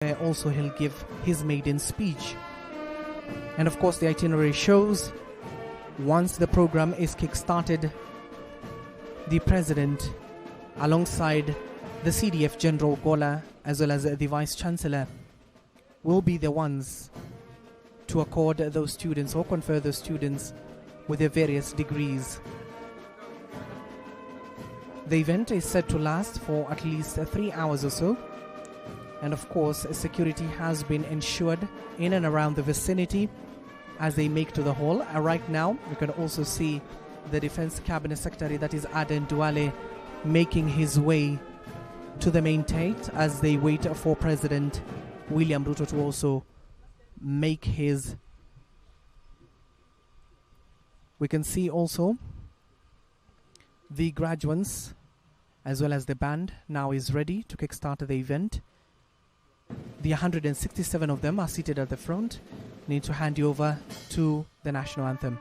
where also he'll give his maiden speech. And of course, the itinerary shows once the program is kick-started, the President, alongside the CDF General Gola, as well as the Vice Chancellor, will be the ones to accord those students or confer those students with their various degrees. The event is set to last for at least 3 hours or so. And of course, security has been ensured in and around the vicinity as they make to the hall. Right now, we can also see the Defense Cabinet Secretary, that is Aden Duale, making his way to the main tent as they wait for President William Ruto to also make his. We can see also the graduates as well as the band now is ready to kickstart the event. The 167 of them are seated at the front. Need to hand you over to the national anthem.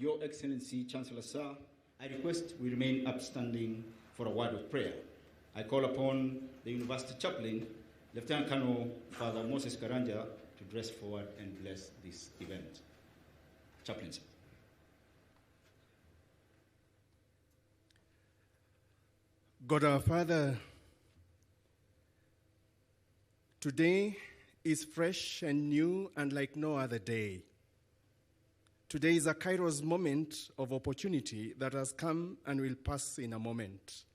Your Excellency, Chancellor Sir, I request we remain upstanding for a word of prayer. I call upon the University Chaplain, Lieutenant Colonel Father Moses Karanja, to dress forward and bless this event. Chaplain, sir. God our Father, today is fresh and new and like no other day. Today is a Kairos moment of opportunity that has come and will pass in a moment.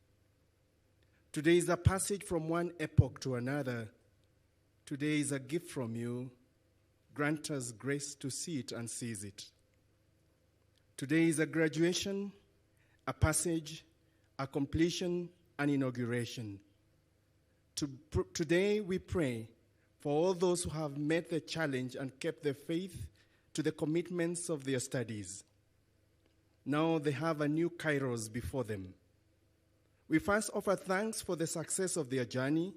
Today is a passage from one epoch to another. Today is a gift from you. Grant us grace to see it and seize it. Today is a graduation, a passage, a completion, an inauguration. Today we pray for all those who have met the challenge and kept their faith to the commitments of their studies. Now they have a new Kairos before them. We first offer thanks for the success of their journey.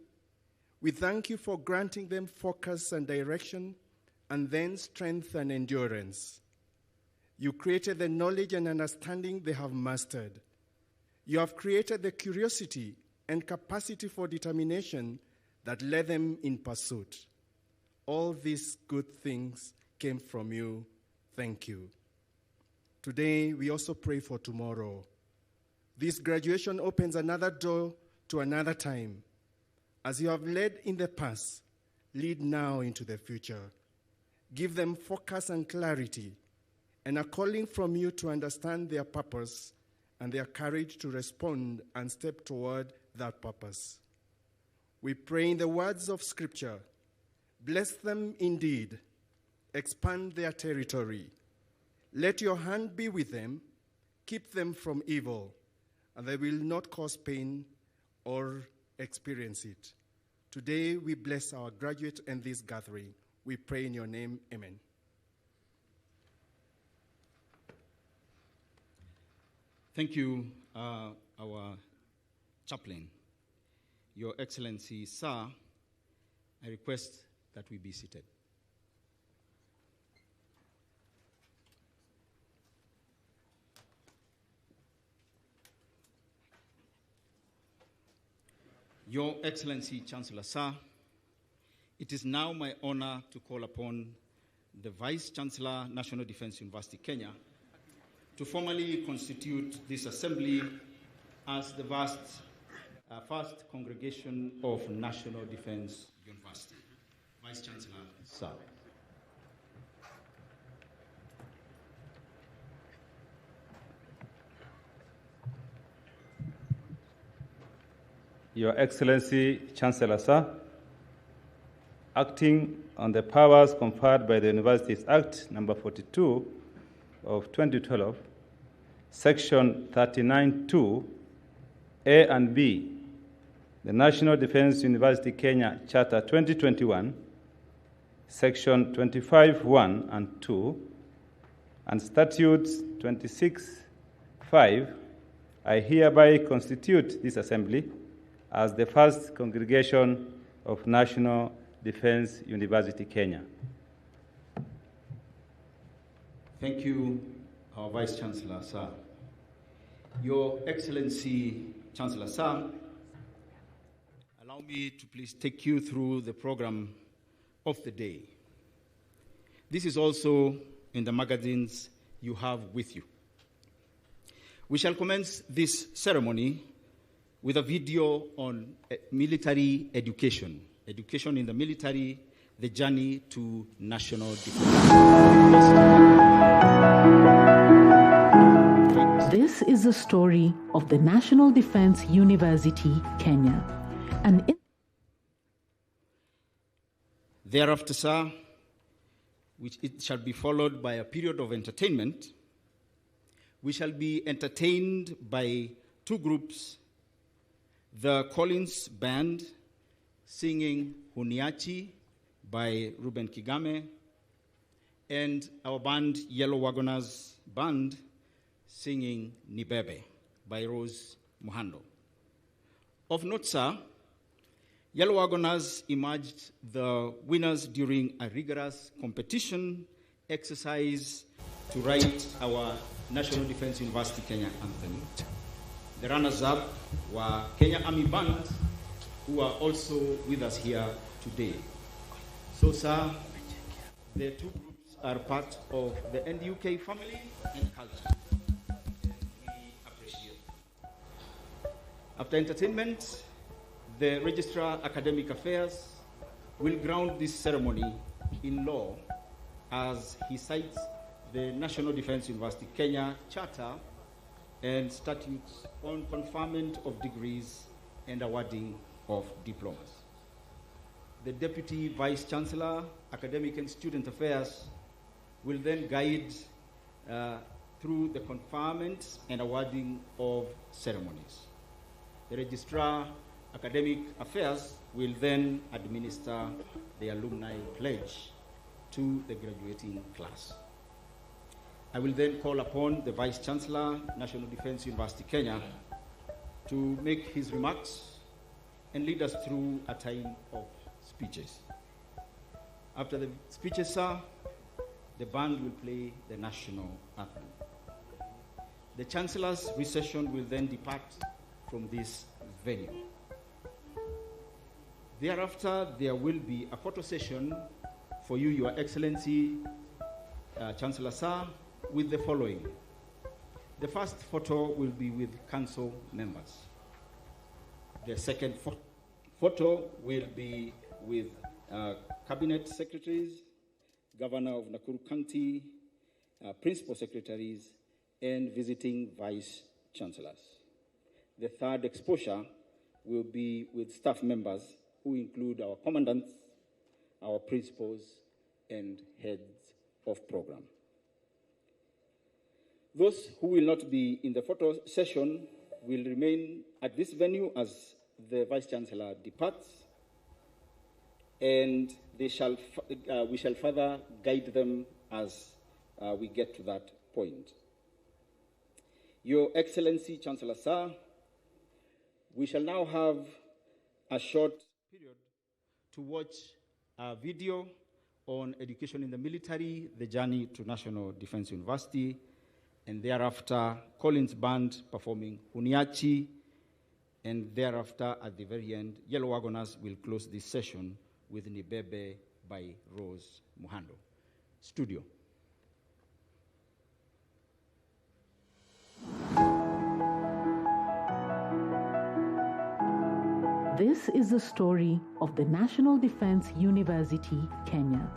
We thank you for granting them focus and direction, and then strength and endurance. You created the knowledge and understanding they have mastered. You have created the curiosity and capacity for determination that led them in pursuit. All these good things came from you. Thank you. Today, we also pray for tomorrow. This graduation opens another door to another time. As you have led in the past, lead now into the future. Give them focus and clarity, and a calling from you to understand their purpose and their courage to respond and step toward that purpose. We pray in the words of Scripture, bless them indeed, expand their territory. Let your hand be with them, keep them from evil, and they will not cause pain or experience it. Today we bless our graduate and this gathering. We pray in your name, amen. Thank you, our chaplain. Your Excellency, sir, I request that we be seated. Your Excellency, Chancellor, sir, it is now my honor to call upon the Vice Chancellor, National Defense University, Kenya, to formally constitute this assembly as the first congregation of National Defense University. Vice Chancellor, sir. Your Excellency, Chancellor, sir, acting on the powers conferred by the Universities Act number 42 of 2012, Section 39(2), A and B, the National Defense University Kenya Charter 2021, Section 25(1) and 2, and Statutes 26(5), I hereby constitute this assembly as the first congregation of National Defense University Kenya. Thank you, our Vice Chancellor, sir. Your Excellency, Chancellor, sir, allow me to please take you through the program of the day. This is also in the magazines you have with you. We shall commence this ceremony with a video on military education in the military, the journey to national defense. This is the story of the National Defense University, Kenya. Thereafter, sir, which it shall be followed by a period of entertainment, we shall be entertained by two groups, the Collins Band singing Huniachi by Ruben Kigame, and our band, Yellow Wagoners Band, singing Nibebe by Rose Muhando. Of note, sir, Yellow Wagoners emerged the winners during a rigorous competition exercise to write our National Defense University Kenya anthem. The runners-up were Kenya Army Band, who are also with us here today. So, sir, the two groups are part of the NDUK family and culture. We appreciate it. After entertainment, the Registrar Academic Affairs will ground this ceremony in law as he cites the National Defense University Kenya Charter and statutes on conferment of degrees and awarding of diplomas. The Deputy Vice Chancellor, Academic and Student Affairs, will then guide through the conferment and awarding of ceremonies. The Registrar, Academic Affairs, will then administer the alumni pledge to the graduating class. I will then call upon the Vice Chancellor, National Defense University Kenya, to make his remarks and lead us through a time of speeches. After the speeches, sir, the band will play the national anthem. The Chancellor's recession will then depart from this venue. Thereafter, there will be a photo session for you, Your Excellency, Chancellor, sir, with the following: The first photo will be with council members. The second photo will be with cabinet secretaries, governor of Nakuru County, principal secretaries, and visiting vice chancellors. The third exposure will be with staff members who include our commandants, our principals, and heads of program. Those who will not be in the photo session will remain at this venue as the Vice Chancellor departs, and we shall further guide them as we get to that point. Your Excellency, Chancellor Sir, we shall now have a short period to watch a video on education in the military, the journey to National Defense University, and thereafter Collins Band performing Huniachi, and thereafter at the very end, Yellow Wagoners will close this session with Nibebe by Rose Muhando. Studio. This is the story of the National Defense University, Kenya,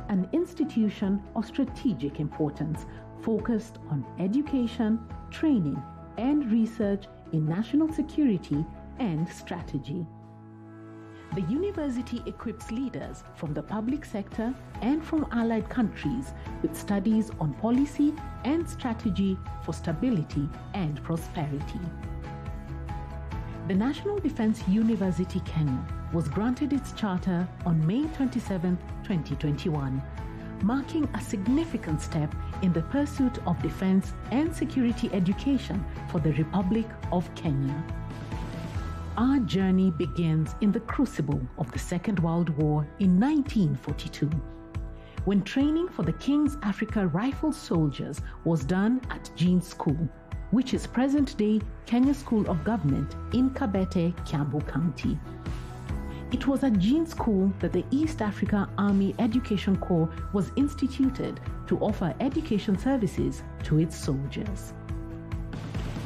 an institution of strategic importance focused on education, training, and research in national security and strategy. The university equips leaders from the public sector and from allied countries with studies on policy and strategy for stability and prosperity. The National Defense University Kenya was granted its charter on May 27, 2021, marking a significant step in the pursuit of defense and security education for the Republic of Kenya. Our journey begins in the crucible of the Second World War in 1942, when training for the King's Africa Rifle Soldiers was done at Jean School, which is present-day Kenya School of Government in Kabete, Kiambu County. It was at Jean School that the East Africa Army Education Corps was instituted to offer education services to its soldiers.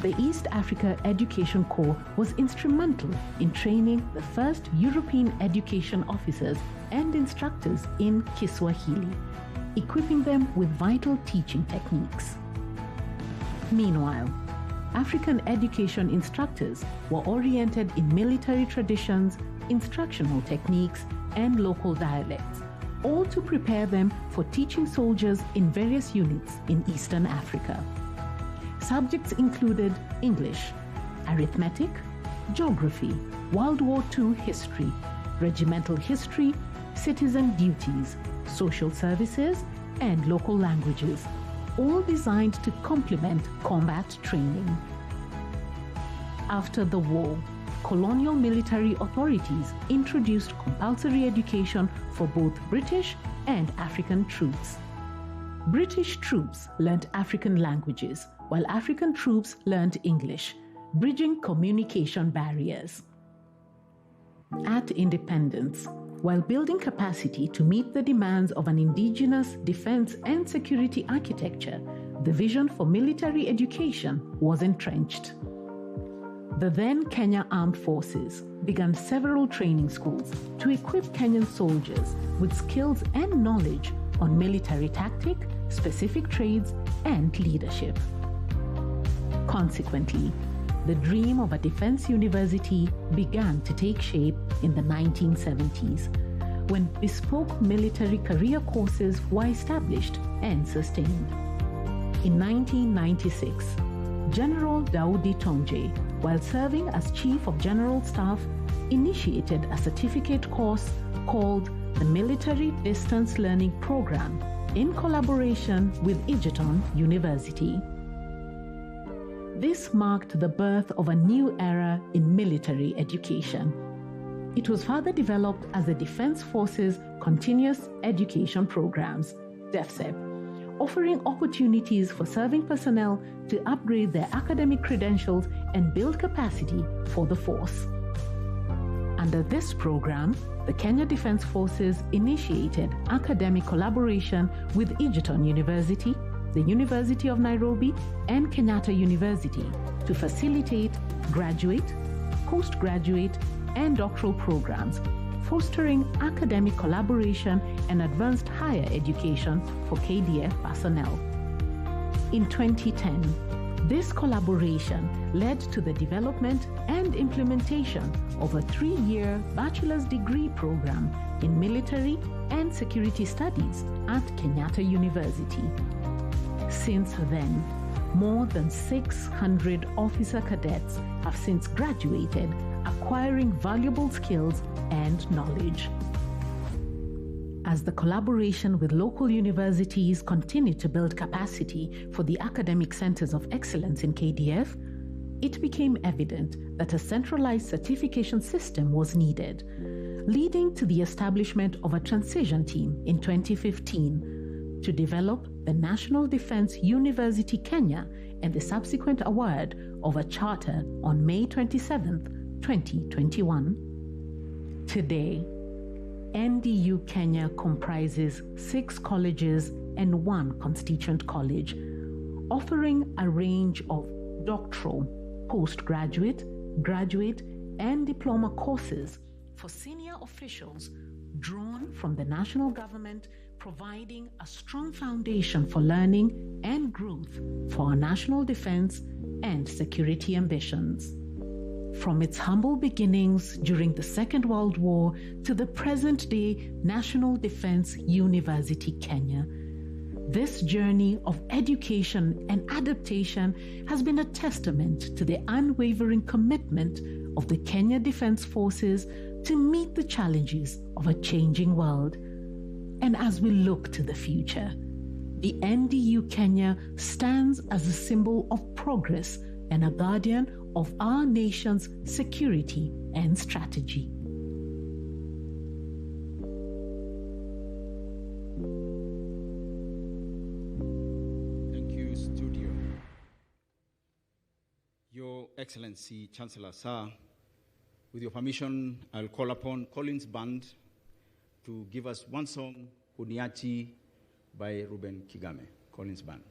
The East Africa Education Corps was instrumental in training the first European education officers and instructors in Kiswahili, equipping them with vital teaching techniques. Meanwhile, African education instructors were oriented in military traditions, instructional techniques, and local dialects, all to prepare them for teaching soldiers in various units in Eastern Africa. Subjects included English, arithmetic, geography, World War II history, regimental history, citizen duties, social services, and local languages, all designed to complement combat training. After the war, colonial military authorities introduced compulsory education for both British and African troops. British troops learnt African languages, while African troops learnt English, bridging communication barriers. At independence, while building capacity to meet the demands of an indigenous defense and security architecture, the vision for military education was entrenched. The then Kenya Armed Forces began several training schools to equip Kenyan soldiers with skills and knowledge on military tactic, specific trades, and leadership. Consequently, the dream of a defense university began to take shape in the 1970s, when bespoke military career courses were established and sustained. In 1996, General Daudi Tonje, while serving as Chief of General Staff, initiated a certificate course called the Military Distance Learning Program in collaboration with Egerton University. This marked the birth of a new era in military education. It was further developed as the Defense Forces Continuous Education Programs, DEFCEP, offering opportunities for serving personnel to upgrade their academic credentials and build capacity for the force. Under this program, the Kenya Defense Forces initiated academic collaboration with Egerton University, the University of Nairobi, and Kenyatta University to facilitate graduate, postgraduate, and doctoral programs, fostering academic collaboration and advanced higher education for KDF personnel. In 2010, this collaboration led to the development and implementation of a 3-year bachelor's degree program in military and security studies at Kenyatta University. Since then, more than 600 officer cadets have since graduated, acquiring valuable skills and knowledge. As the collaboration with local universities continued to build capacity for the academic centers of excellence in KDF, it became evident that a centralized certification system was needed, leading to the establishment of a transition team in 2015 to develop the National Defense University Kenya and the subsequent award of a charter on May 27, 2021. Today, NDU Kenya comprises 6 colleges and 1 constituent college, offering a range of doctoral, postgraduate, graduate, and diploma courses for senior officials drawn from the national government, providing a strong foundation for learning and growth for our national defense and security ambitions. From its humble beginnings during the Second World War to the present-day National Defense University Kenya, this journey of education and adaptation has been a testament to the unwavering commitment of the Kenya Defense Forces to meet the challenges of a changing world. And as we look to the future, the NDU Kenya stands as a symbol of progress and a guardian of our nation's security and strategy. Thank you, Studio. Your Excellency, Chancellor, sir, with your permission, I'll call upon Collins Band to give us one song, Uniachi, by Ruben Kigame. Collins Band.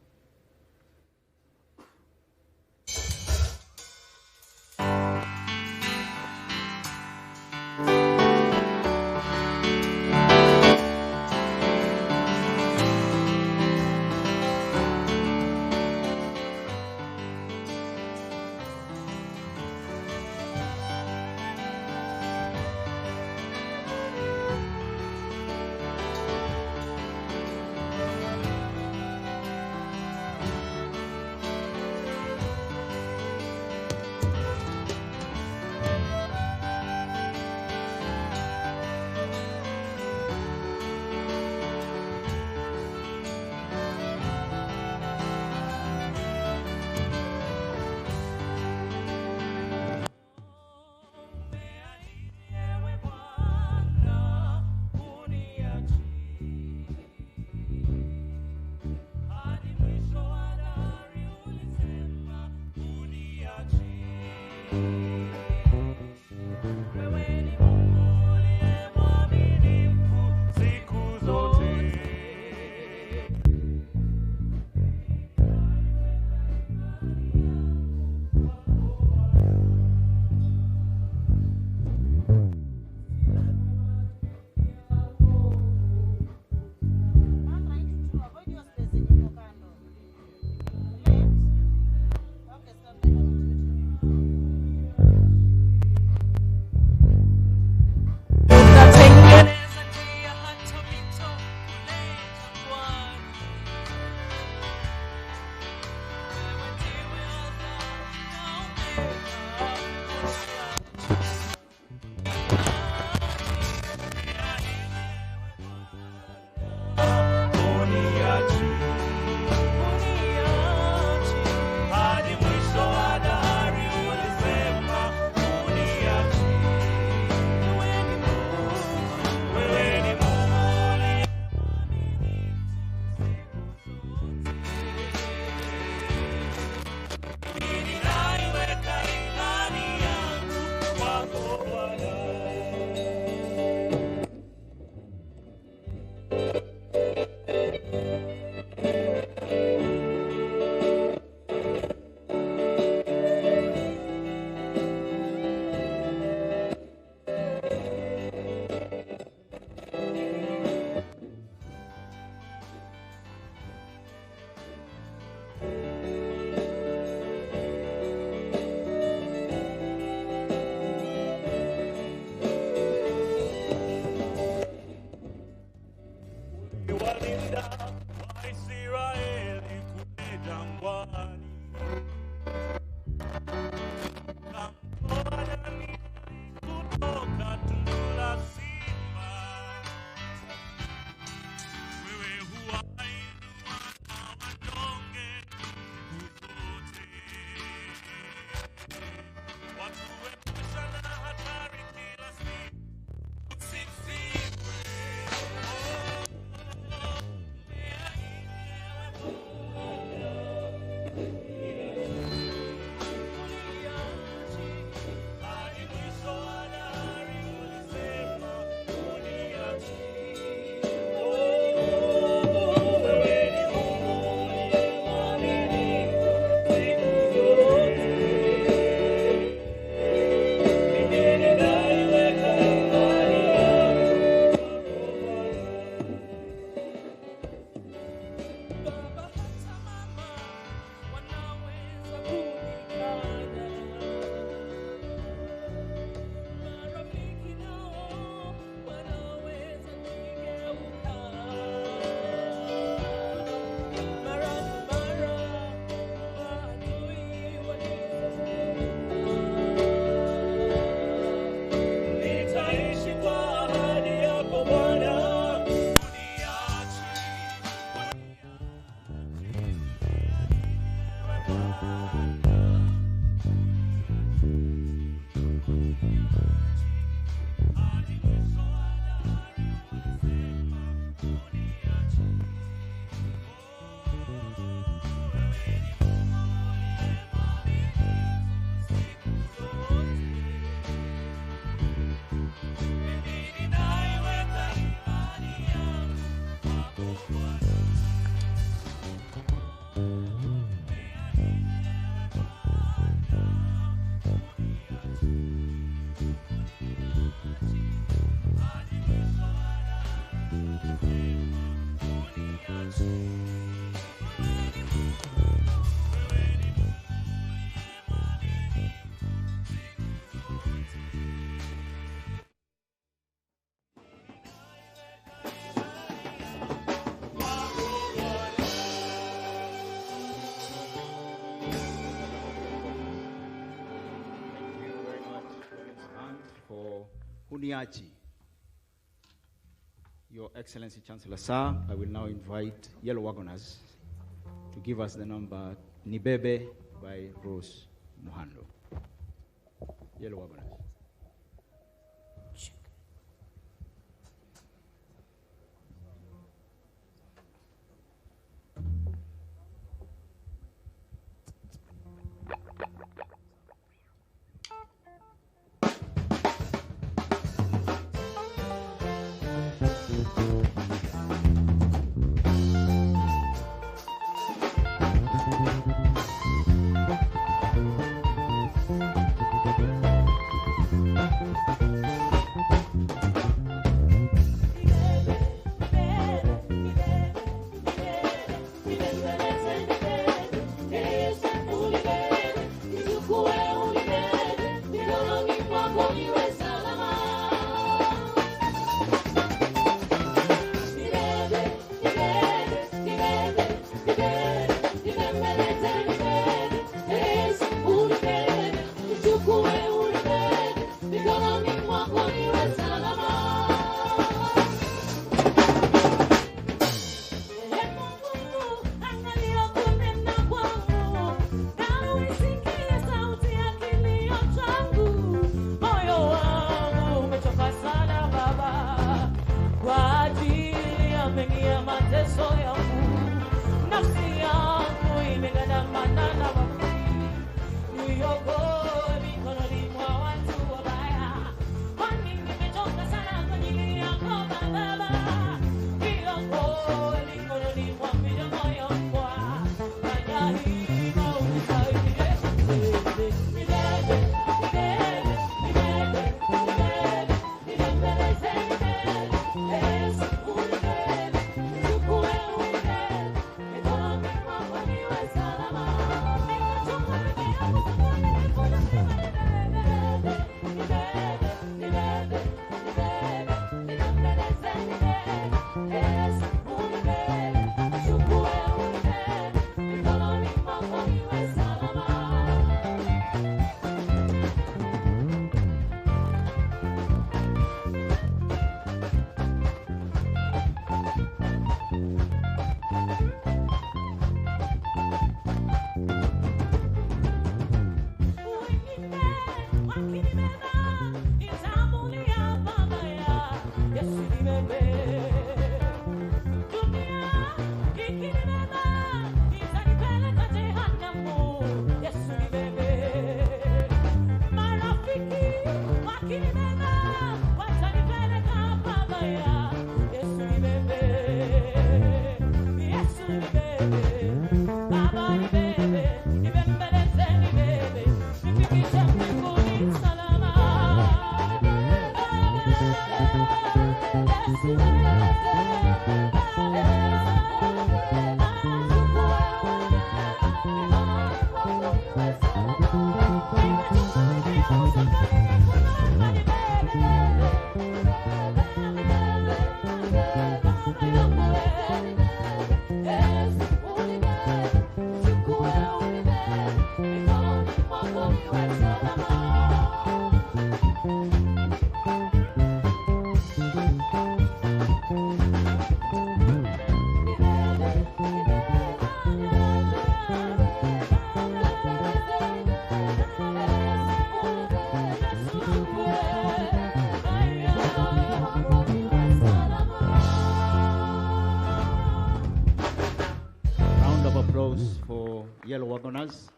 Huniachi. Your Excellency Chancellor, sir, I will now invite Yellow Wagoners to give us the number Nibebe by Rose Muhando. Yellow Wagoners. yellow wagoners,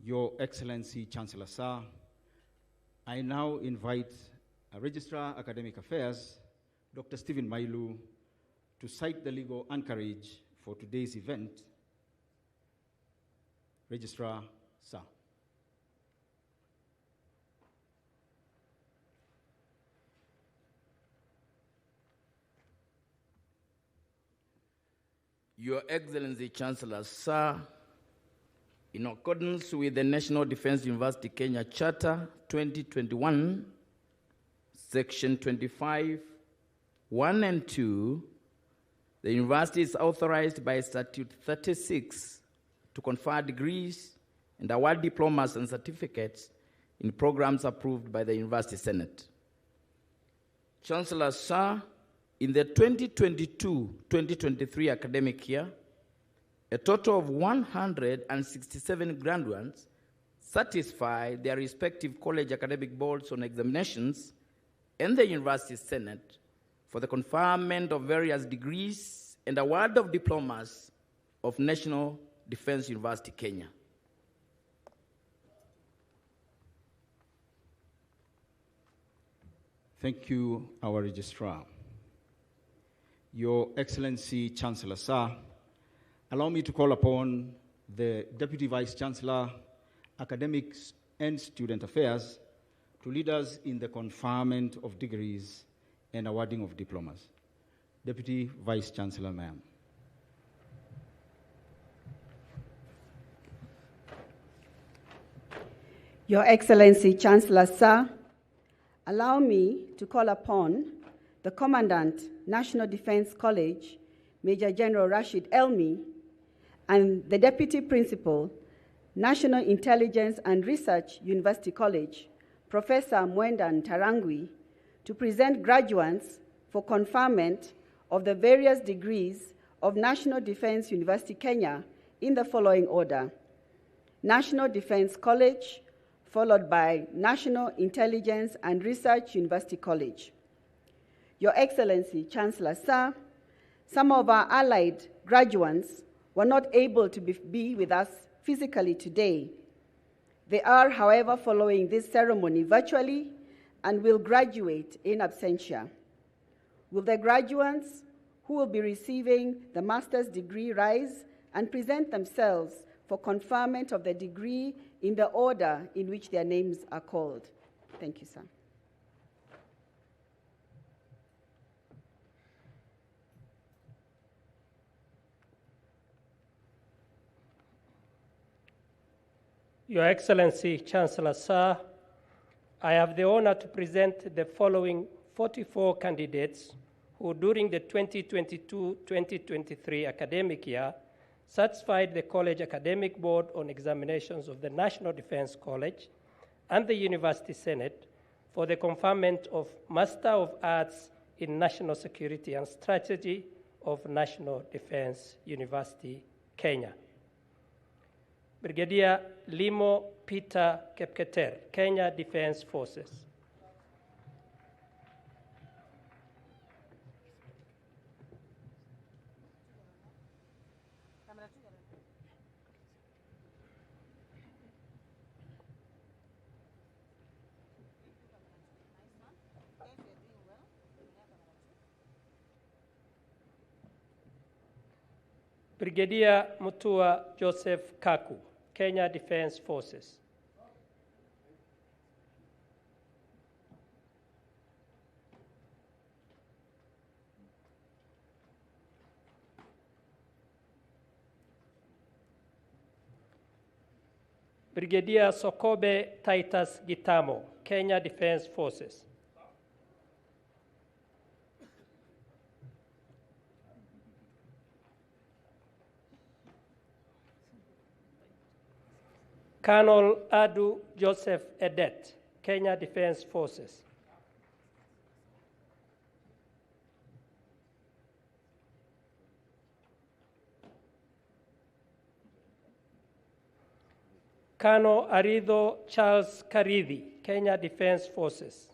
Your Excellency Chancellor Sir, I now invite Registrar Academic Affairs, Dr. Stephen Mailu, to cite the legal anchorage for today's event. Registrar, Sir. Your Excellency Chancellor, Sir, in accordance with the National Defense University Kenya Charter 2021, Section 25, 1 and 2, the university is authorized by Statute 36 to confer degrees and award diplomas and certificates in programs approved by the University Senate. Chancellor, Sir, in the 2022-2023 academic year, a total of 167 graduates satisfied their respective college academic boards on examinations and the University Senate for the conferment of various degrees and award of diplomas of National Defense University Kenya. Thank you, our Registrar. Your Excellency Chancellor Sir, allow me to call upon the Deputy Vice Chancellor, Academics and Student Affairs to lead us in the conferment of degrees and awarding of diplomas. Deputy Vice Chancellor, ma'am. Your Excellency Chancellor Sir, allow me to call upon the Commandant, National Defense College, Major General Rashid Elmi, and the Deputy Principal, National Intelligence and Research University College, Professor Mwenda Ntarangwi, to present graduates for conferment of the various degrees of National Defense University Kenya in the following order: National Defense College, followed by National Intelligence and Research University College. Your Excellency, Chancellor Sir, some of our allied graduates were not able to be with us physically today. They are, however, following this ceremony virtually and will graduate in absentia. Will the graduates who will be receiving the master's degree rise and present themselves for conferment of the degree in the order in which their names are called? Thank you, sir. Your Excellency, Chancellor Sir, I have the honor to present the following 44 candidates who, during the 2022-2023 academic year, satisfied the College Academic Board on examinations of the National Defense College and the University Senate for the conferment of Master of Arts in National Security and Strategy of National Defense University, Kenya. Brigadier Limo Peter Kepketer, Kenya Defense Forces. Brigadier Mutua Joseph Kaku, Kenya Defense Forces. Brigadier Sokobe Titus Gitamo, Kenya Defense Forces. Colonel Adu Joseph Edet, Kenya Defense Forces. Colonel Arido Charles Karidhi, Kenya Defense Forces.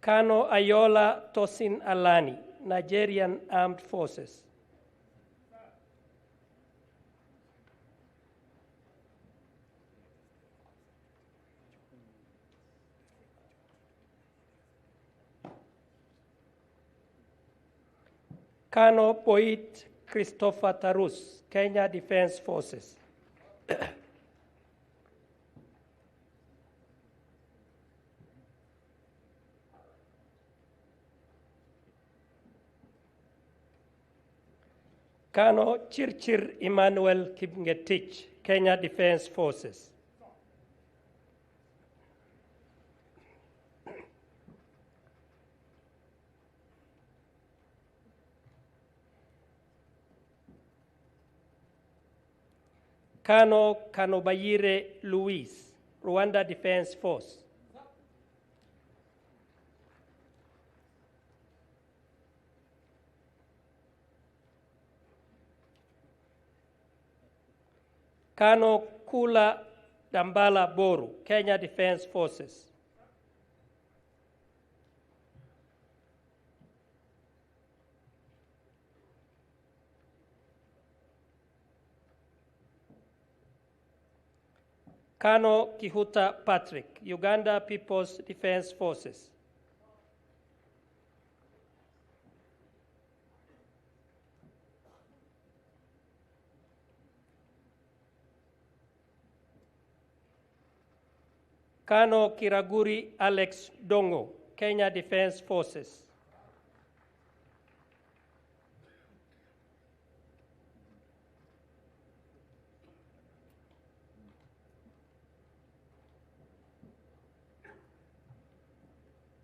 Kano Ayola Tosin Alani, Nigerian Armed Forces. Kano Poit Christopher Tarus, Kenya Defense Forces. Kano Chirchir Emmanuel Kipngetich, Kenya Defense Forces. Kano Kanobayire Luis, Rwanda Defense Force. Kano Kula Dambala Boru, Kenya Defense Forces. Kano Kihuta Patrick, Uganda People's Defense Forces. Kano Kiraguri Alex Dongo, Kenya Defense Forces.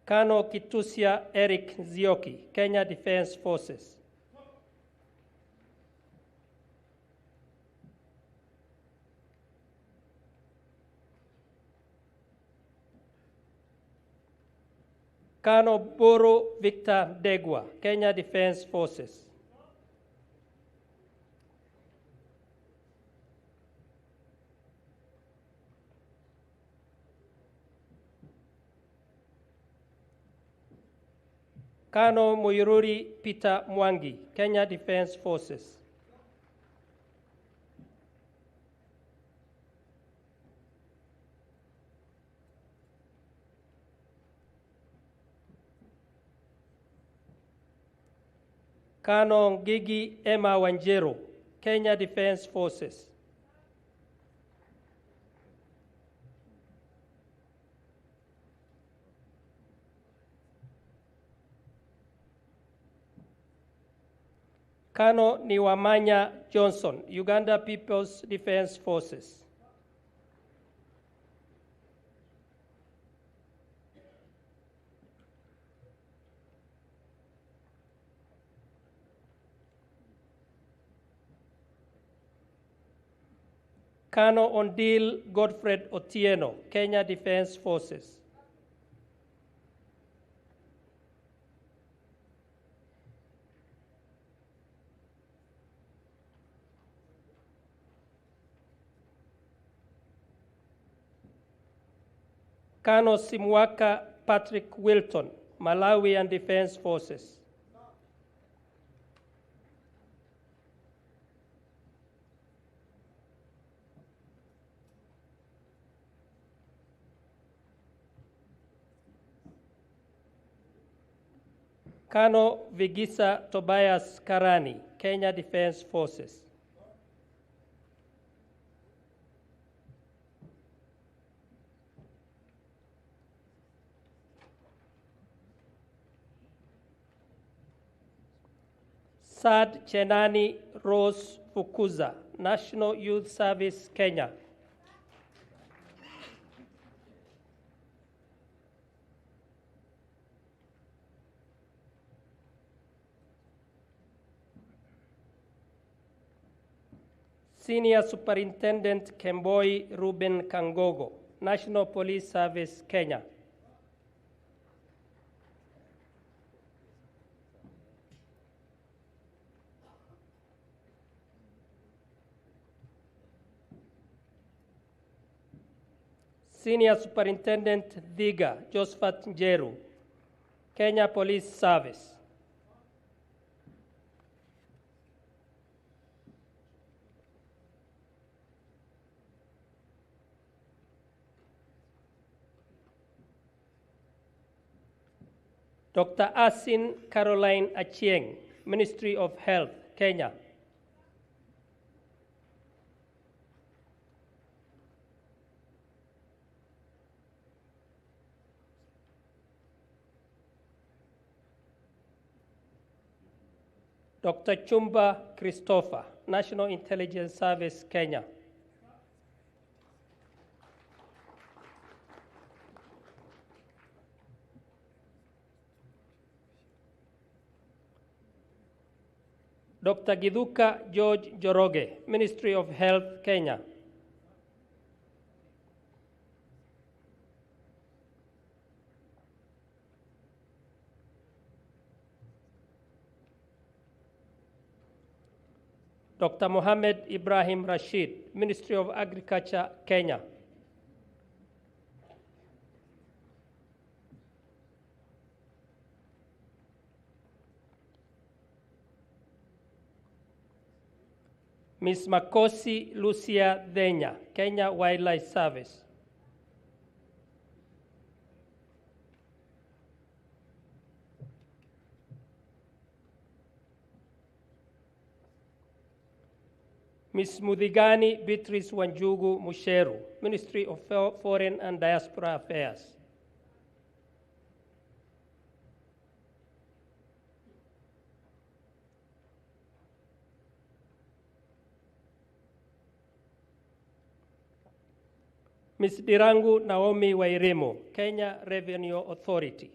Kano Kitusia Eric Nzioki, Kenya Defense Forces. Kano Boro Victor Degwa, Kenya Defense Forces. Kano Muiruri Peter Mwangi, Kenya Defense Forces. Kano Ngigi Emma Wanjero, Kenya Defense Forces. Kano Niwamanya Johnson, Uganda People's Defense Forces. Kano Ondil Godfred Otieno, Kenya Defense Forces. Kano Simwaka Patrick Wilton, Malawian Defense Forces. Kano Vigisa Tobias Karani, Kenya Defense Forces. Sad Chenani Rose Fukuza, National Youth Service, Kenya. Senior Superintendent Kemboi Ruben Kangogo, National Police Service, Kenya. Senior Superintendent Dhiga Josephat Njeru, Kenya Police Service. Dr. Asin Caroline Achieng, Ministry of Health, Kenya. Dr. Chumba Christopher, National Intelligence Service, Kenya. Dr. Githuka George Joroge, Ministry of Health, Kenya. Dr. Mohamed Ibrahim Rashid, Ministry of Agriculture, Kenya. Ms. Makosi Lucia Denya, Kenya Wildlife Service. Ms. Mudigani Beatrice Wanjugu Musheru, Ministry of Foreign and Diaspora Affairs. Ms. Dirangu Naomi Wairemo, Kenya Revenue Authority.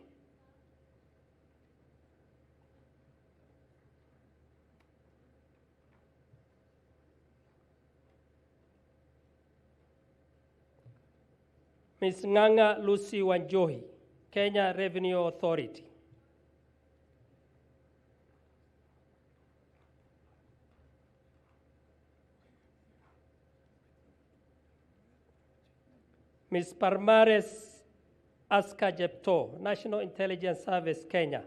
Ms. Nganga Lucy Wanjohi, Kenya Revenue Authority. Ms. Parmares Aska Jepto, National Intelligence Service, Kenya.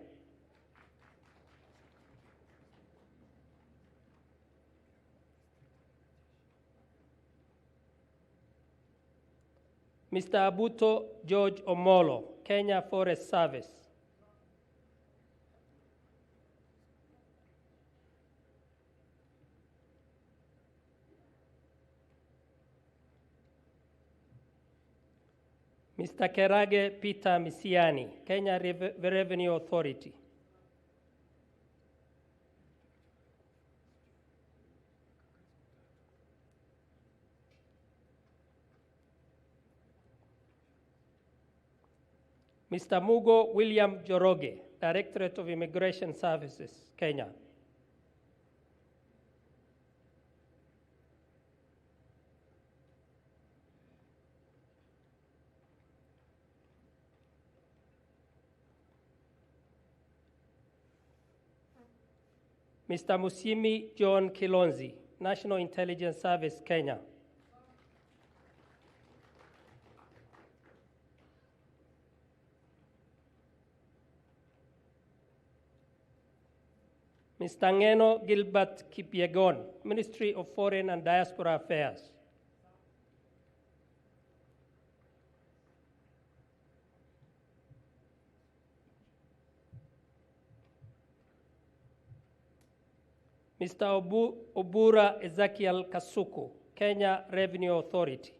Mr. Abuto George Omolo, Kenya Forest Service. Mr. Kerage Peter Misiani, Kenya Revenue Authority. Mr. Mugo William Joroge, Directorate of Immigration Services, Kenya. Mr. Musimi John Kilonzi, National Intelligence Service, Kenya. Mr. Ngeno Gilbert Kipyegon, Ministry of Foreign and Diaspora Affairs. Mr. Obura Ezekiel Kasuku, Kenya Revenue Authority.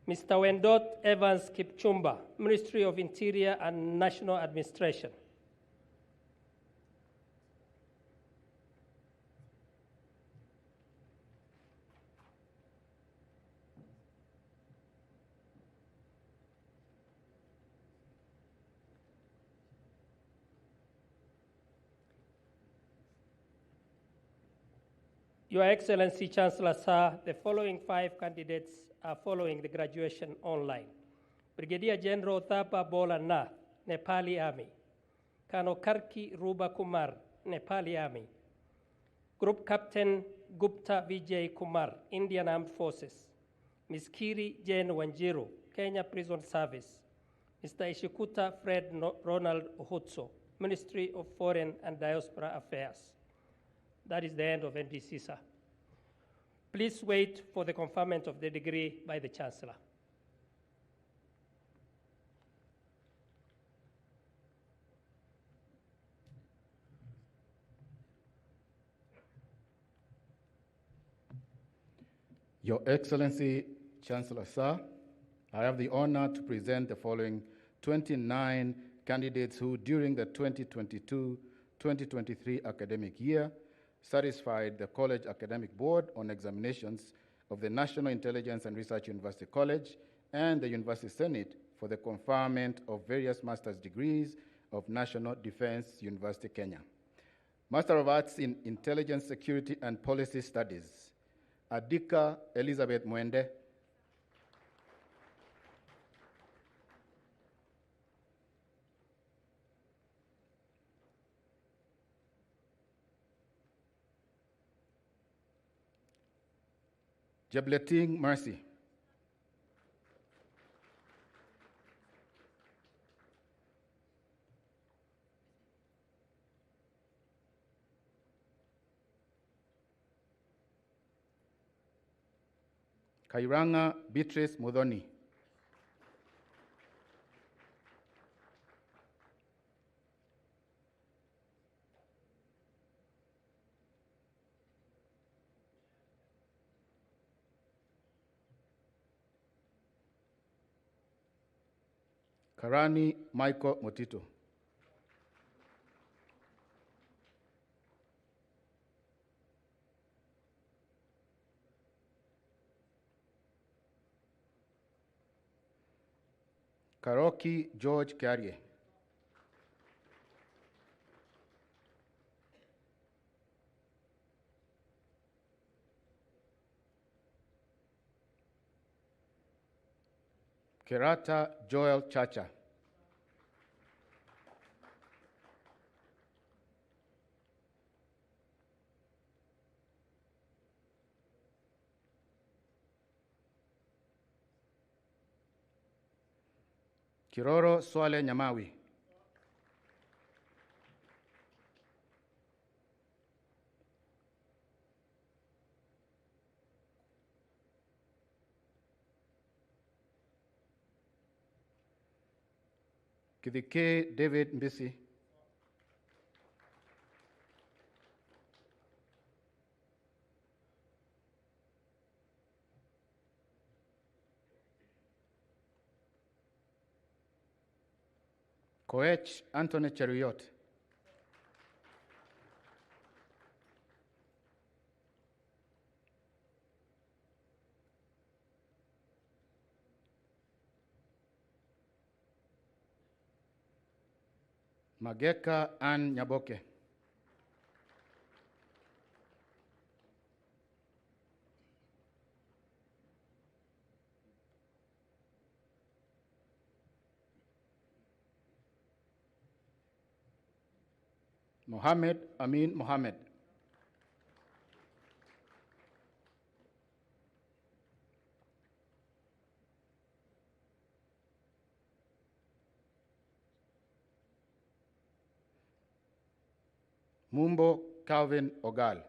Mr. Wendot Evans Kipchumba, Ministry of Interior and National Administration. Your Excellency, Chancellor Sir, the following 5 candidates are following the graduation online. Brigadier General Thapa Bola Nath, Nepali Army. Colonel Karki Ruba Kumar, Nepali Army. Group Captain Gupta Vijay Kumar, Indian Armed Forces. Ms. Kiri Jane Wanjiru, Kenya Prison Service. Mr. Ishikuta Fred Ronald Ohutso, Ministry of Foreign and Diaspora Affairs. That is the end of NDC, sir. Please wait for the conferment of the degree by the Chancellor. Your Excellency, Chancellor Sir, I have the honor to present the following 29 candidates who, during the 2022-2023 academic year, satisfied the College Academic Board on examinations of the National Intelligence and Research University College and the University Senate for the conferment of various master's degrees of National Defense University, Kenya. Master of Arts in Intelligence, Security, and Policy Studies, Adika Elizabeth Mwende. Jableting Mercy. Kairanga Beatrice Mudhoni. Karani Michael Motito. Karoki George Carrier. Kerata Joel Chacha. Kiroro Swale Nyamawi. Kidike David Mbisi. Koech Anthony Cheruiyot. Mageka Ann Nyaboke. Mohammed Amin Mohammed. Mumbo Calvin Ogal.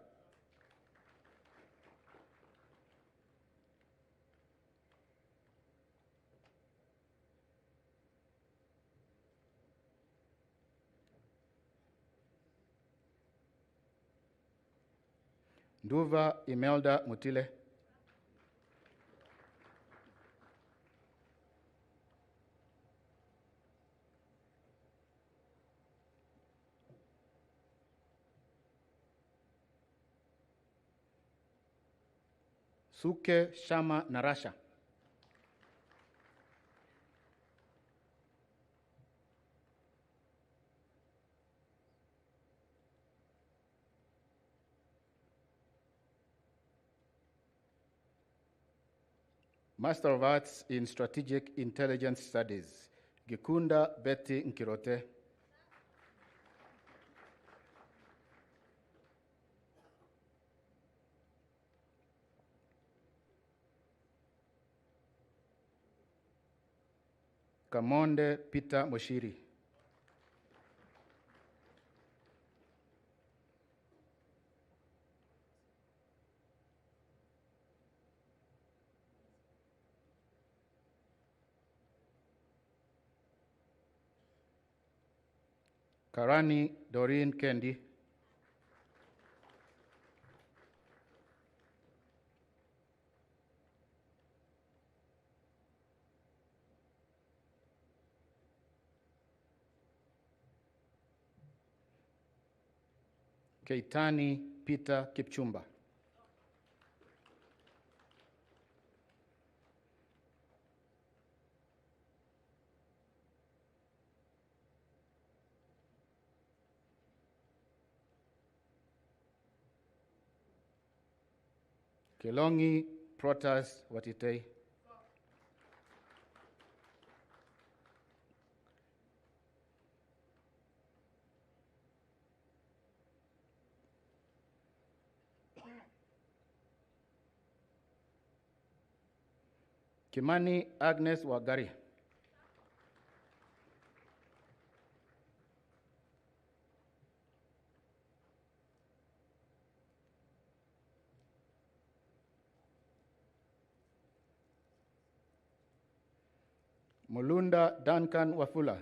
Nduva Imelda Mutile. Suke Shama Narasha. Master of Arts in Strategic Intelligence Studies, Gikunda Betty Nkirote. Kamonde Peter Moshiri. Karani Doreen Kendi. Keitani Peter Kipchumba. Kelongi Protas Watitei. Kimani Agnes Wagari. Mulunda Duncan Wafula.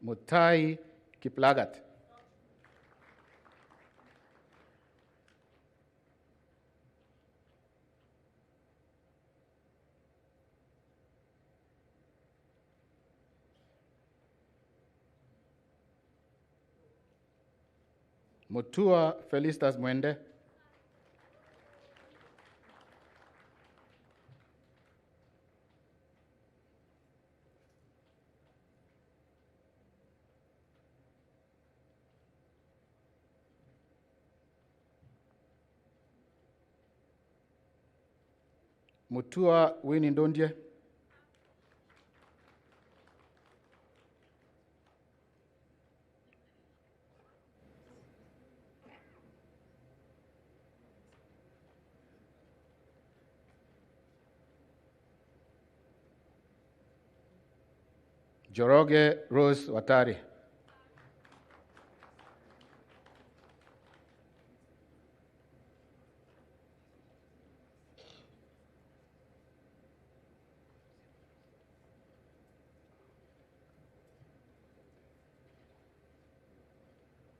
Mutai Kiplagat. Mutua Felistas Mwende. Mutua Winnie Ndondie. Joroge Rose Watari.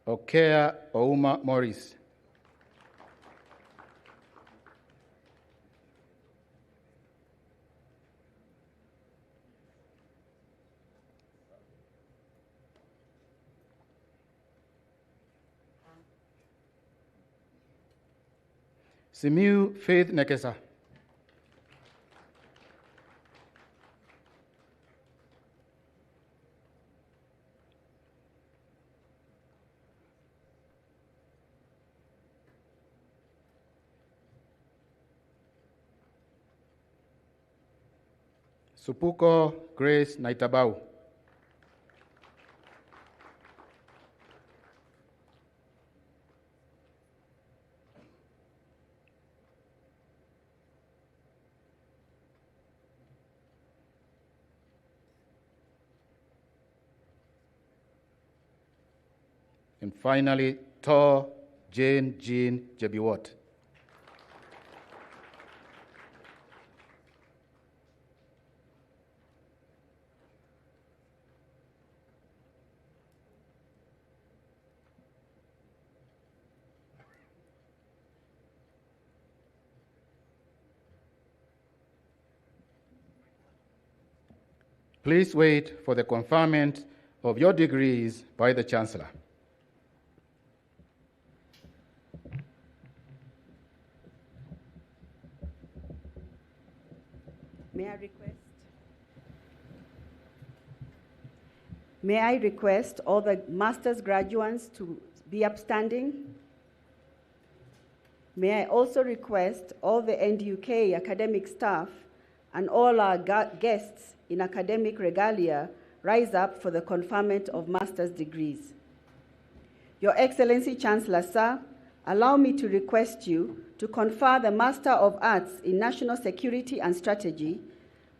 Okea Ouma Morris. Simiu Faith Nekesa. Supuko Grace Naitabau. And finally, Tor Jane Jean Jebiwot. Please wait for the conferment of your degrees by the Chancellor. May I request all the master's graduates to be upstanding? May I also request all the NDUK academic staff and all our guests in academic regalia rise up for the conferment of master's degrees. Your Excellency Chancellor, sir, allow me to request you to confer the Master of Arts in National Security and Strategy,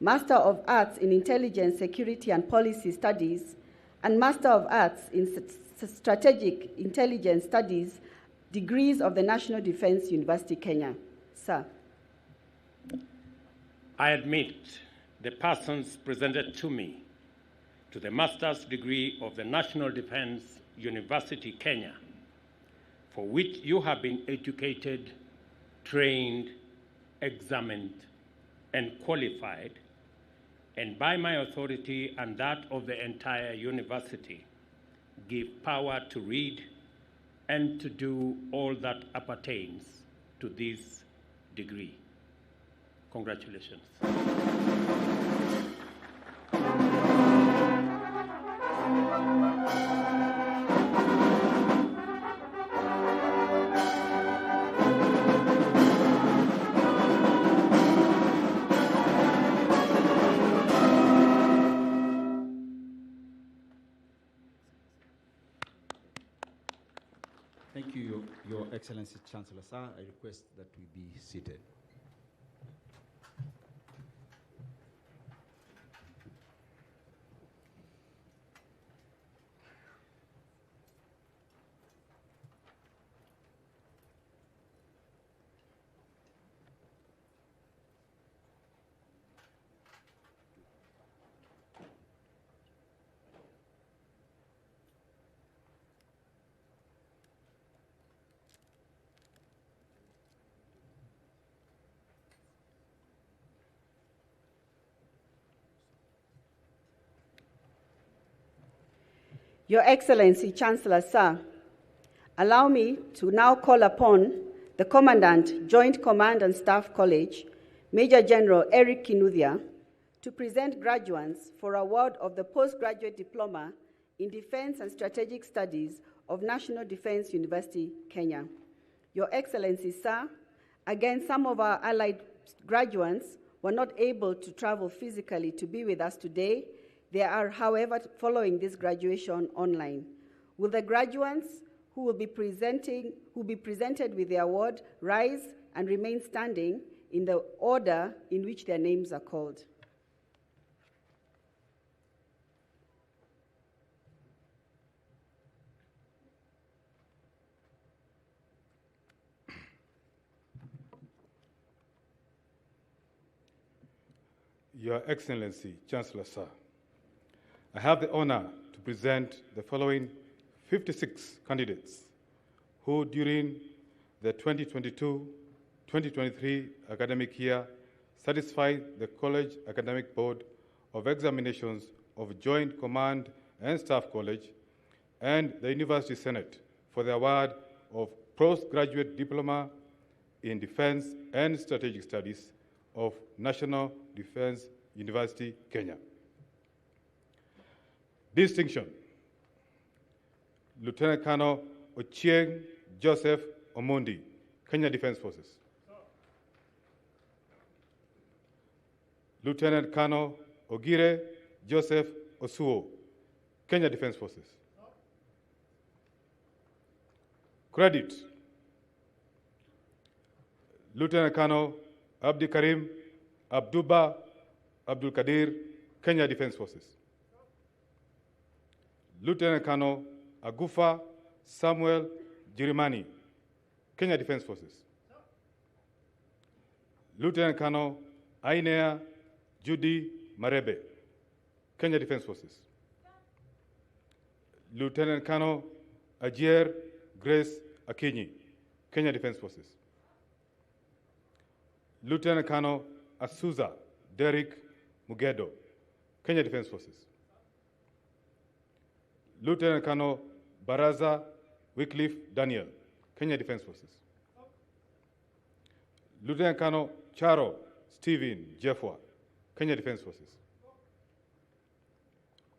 Master of Arts in Intelligence, Security and Policy Studies, and Master of Arts in Strategic Intelligence Studies degrees of the National Defense University, Kenya. Sir. I admit the persons presented to me to the master's degree of the National Defense University, Kenya, for which you have been educated, trained, examined, and qualified, and by my authority and that of the entire university, give power to read and to do all that appertains to this degree. Congratulations. Thank you, Your Excellency Chancellor, sir. I request that we be seated. Your Excellency, Chancellor, sir, allow me to now call upon the Commandant, Joint Command and Staff College, Major General Eric Kinuthia, to present graduates for award of the Postgraduate Diploma in Defense and Strategic Studies of National Defense University, Kenya. Your Excellency, sir, again, some of our allied graduates were not able to travel physically to be with us today. They are, however, following this graduation online. Will the graduates who will be presented with the award rise and remain standing in the order in which their names are called? Your Excellency, Chancellor, sir, I have the honor to present the following 56 candidates who, during the 2022-2023 academic year, satisfied the College Academic Board of Examinations of Joint Command and Staff College and the University Senate for the award of Postgraduate Diploma in Defense and Strategic Studies of National Defense University, Kenya. Distinction: Lieutenant Colonel Ochieng Joseph Omondi, Kenya Defense Forces. Lieutenant Colonel Ogire Joseph Osuo, Kenya Defense Forces. Credit: Lieutenant Colonel Abdi Karim Abduba Abdul Kadir, Kenya Defense Forces. Lieutenant Colonel Agufa Samuel Jirimani, Kenya Defense Forces. Lieutenant Colonel Ainea Judy Marebe, Kenya Defense Forces. Lieutenant Colonel Ajier Grace Akinyi, Kenya Defense Forces. Lieutenant Colonel Asuza Derek Mugedo, Kenya Defense Forces. Lieutenant Colonel Baraza Wycliffe Daniel, Kenya Defense Forces. Lieutenant Colonel Charo Stephen Jeffwa, Kenya Defense Forces.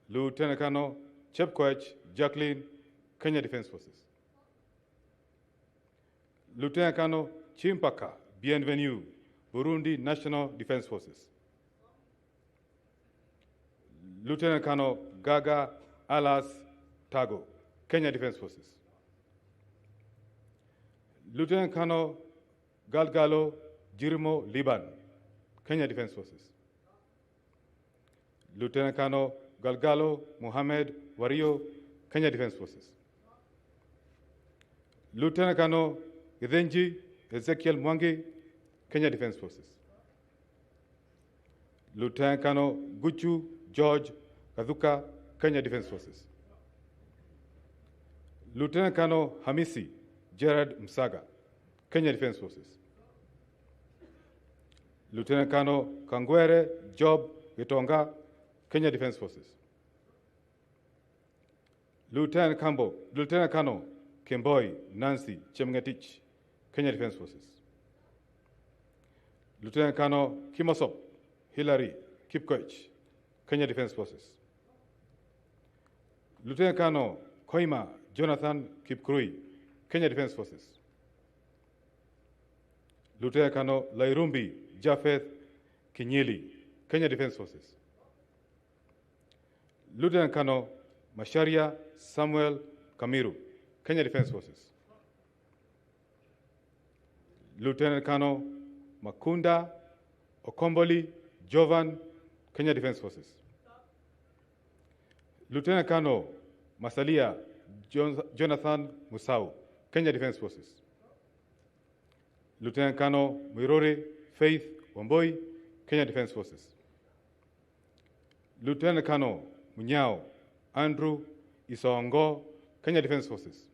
Lieutenant Colonel Chepkoech Jacqueline, Kenya Defense Forces. Lieutenant Colonel Chimpaka Bienvenue, Burundi National Defense Forces. Lieutenant Colonel Gaga Alas Tago, Kenya Defense Forces. Lieutenant Colonel Galgalo Jirmo Liban, Kenya Defense Forces. Lieutenant Colonel Galgalo Mohamed Wario, Kenya Defense Forces. Lieutenant Colonel Githenji Ezekiel Mwangi, Kenya Defense Forces. Lieutenant Colonel Guchu George Kazuka, Kenya Defense Forces. Lieutenant Colonel Hamisi Gerard Msaga, Kenya Defense Forces. Lieutenant Colonel Kangwere Job Gitonga, Kenya Defense Forces. Lieutenant Colonel Kemboi Nancy Chemngetich, Kenya Defense Forces. Lieutenant Colonel Kimosop Hilary Kipkoech, Kenya Defense Forces. Lieutenant Colonel Koima Jonathan Kipkurui, Kenya Defense Forces. Lieutenant Colonel Lairumbi Japheth Kinyili, Kenya Defense Forces. Lieutenant Colonel Masharia Samuel Kamiru, Kenya Defense Forces. Lieutenant Colonel Makunda Okomboli Jovan, Kenya Defense Forces. Lieutenant Colonel Masalia Jonathan Musau, Kenya Defense Forces. Lieutenant Colonel Mirore Faith Wamboi, Kenya Defense Forces. Lieutenant Colonel Munyao Andrew Isongo, Kenya Defense Forces.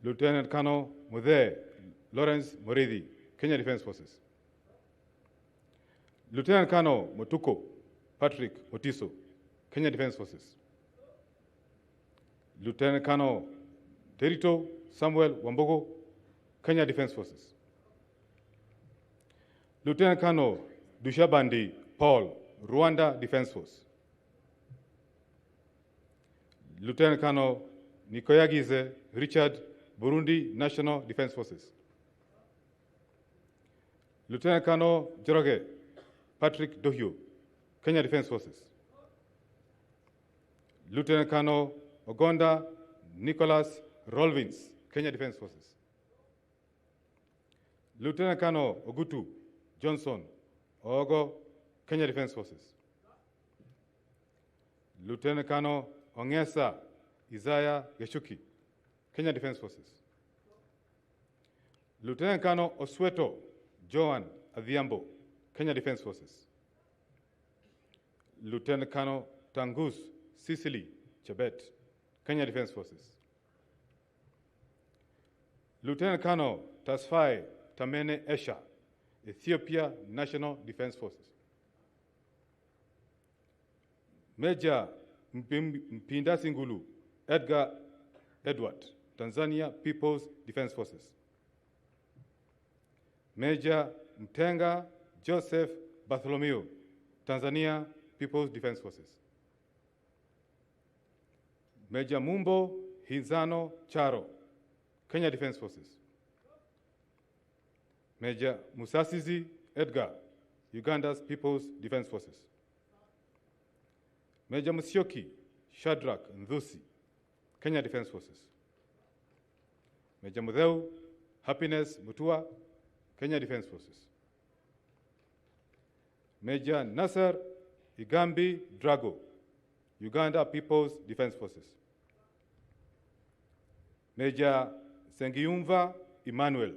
Lieutenant Colonel Muthe Lawrence Moridi, Kenya Defense Forces. Lieutenant Colonel Motuko Patrick Motiso, Kenya Defense Forces. Lieutenant Colonel Terito Samuel Wambogo, Kenya Defense Forces. Lieutenant Colonel Dushabandi Paul, Rwanda Defense Force. Lieutenant Colonel Nikoyagize Richard, Burundi National Defense Forces. Lieutenant Colonel Joroge Patrick Dohio, Kenya Defense Forces. Lieutenant Colonel Ogonda Nicholas Rolvins, Kenya Defense Forces. Lieutenant Colonel Ogutu Johnson Ogo, Kenya Defense Forces. Lieutenant Colonel Ongesa Isaiah Geshuki, Kenya Defense Forces. Lieutenant Colonel Osweto Joan Adhiambo, Kenya Defense Forces. Lieutenant Colonel Tangus Sicily Chebet, Kenya Defense Forces. Lieutenant Colonel Tasfai Tamene Esha, Ethiopia National Defense Forces. Major Mpinda Singulu Edgar Edward, Tanzania People's Defense Forces. Major Mtenga Joseph Bartholomew, Tanzania People's Defense Forces. Major Mumbo Hinzano Charo, Kenya Defense Forces. Major Musasizi Edgar, Uganda's People's Defense Forces. Major Musyoki Shadrach Ndhusi, Kenya Defense Forces. Major Mudheu Happiness Mutua, Kenya Defense Forces. Major Nasser Igambi Drago, Uganda People's Defense Forces. Major Sengiyumva Emmanuel,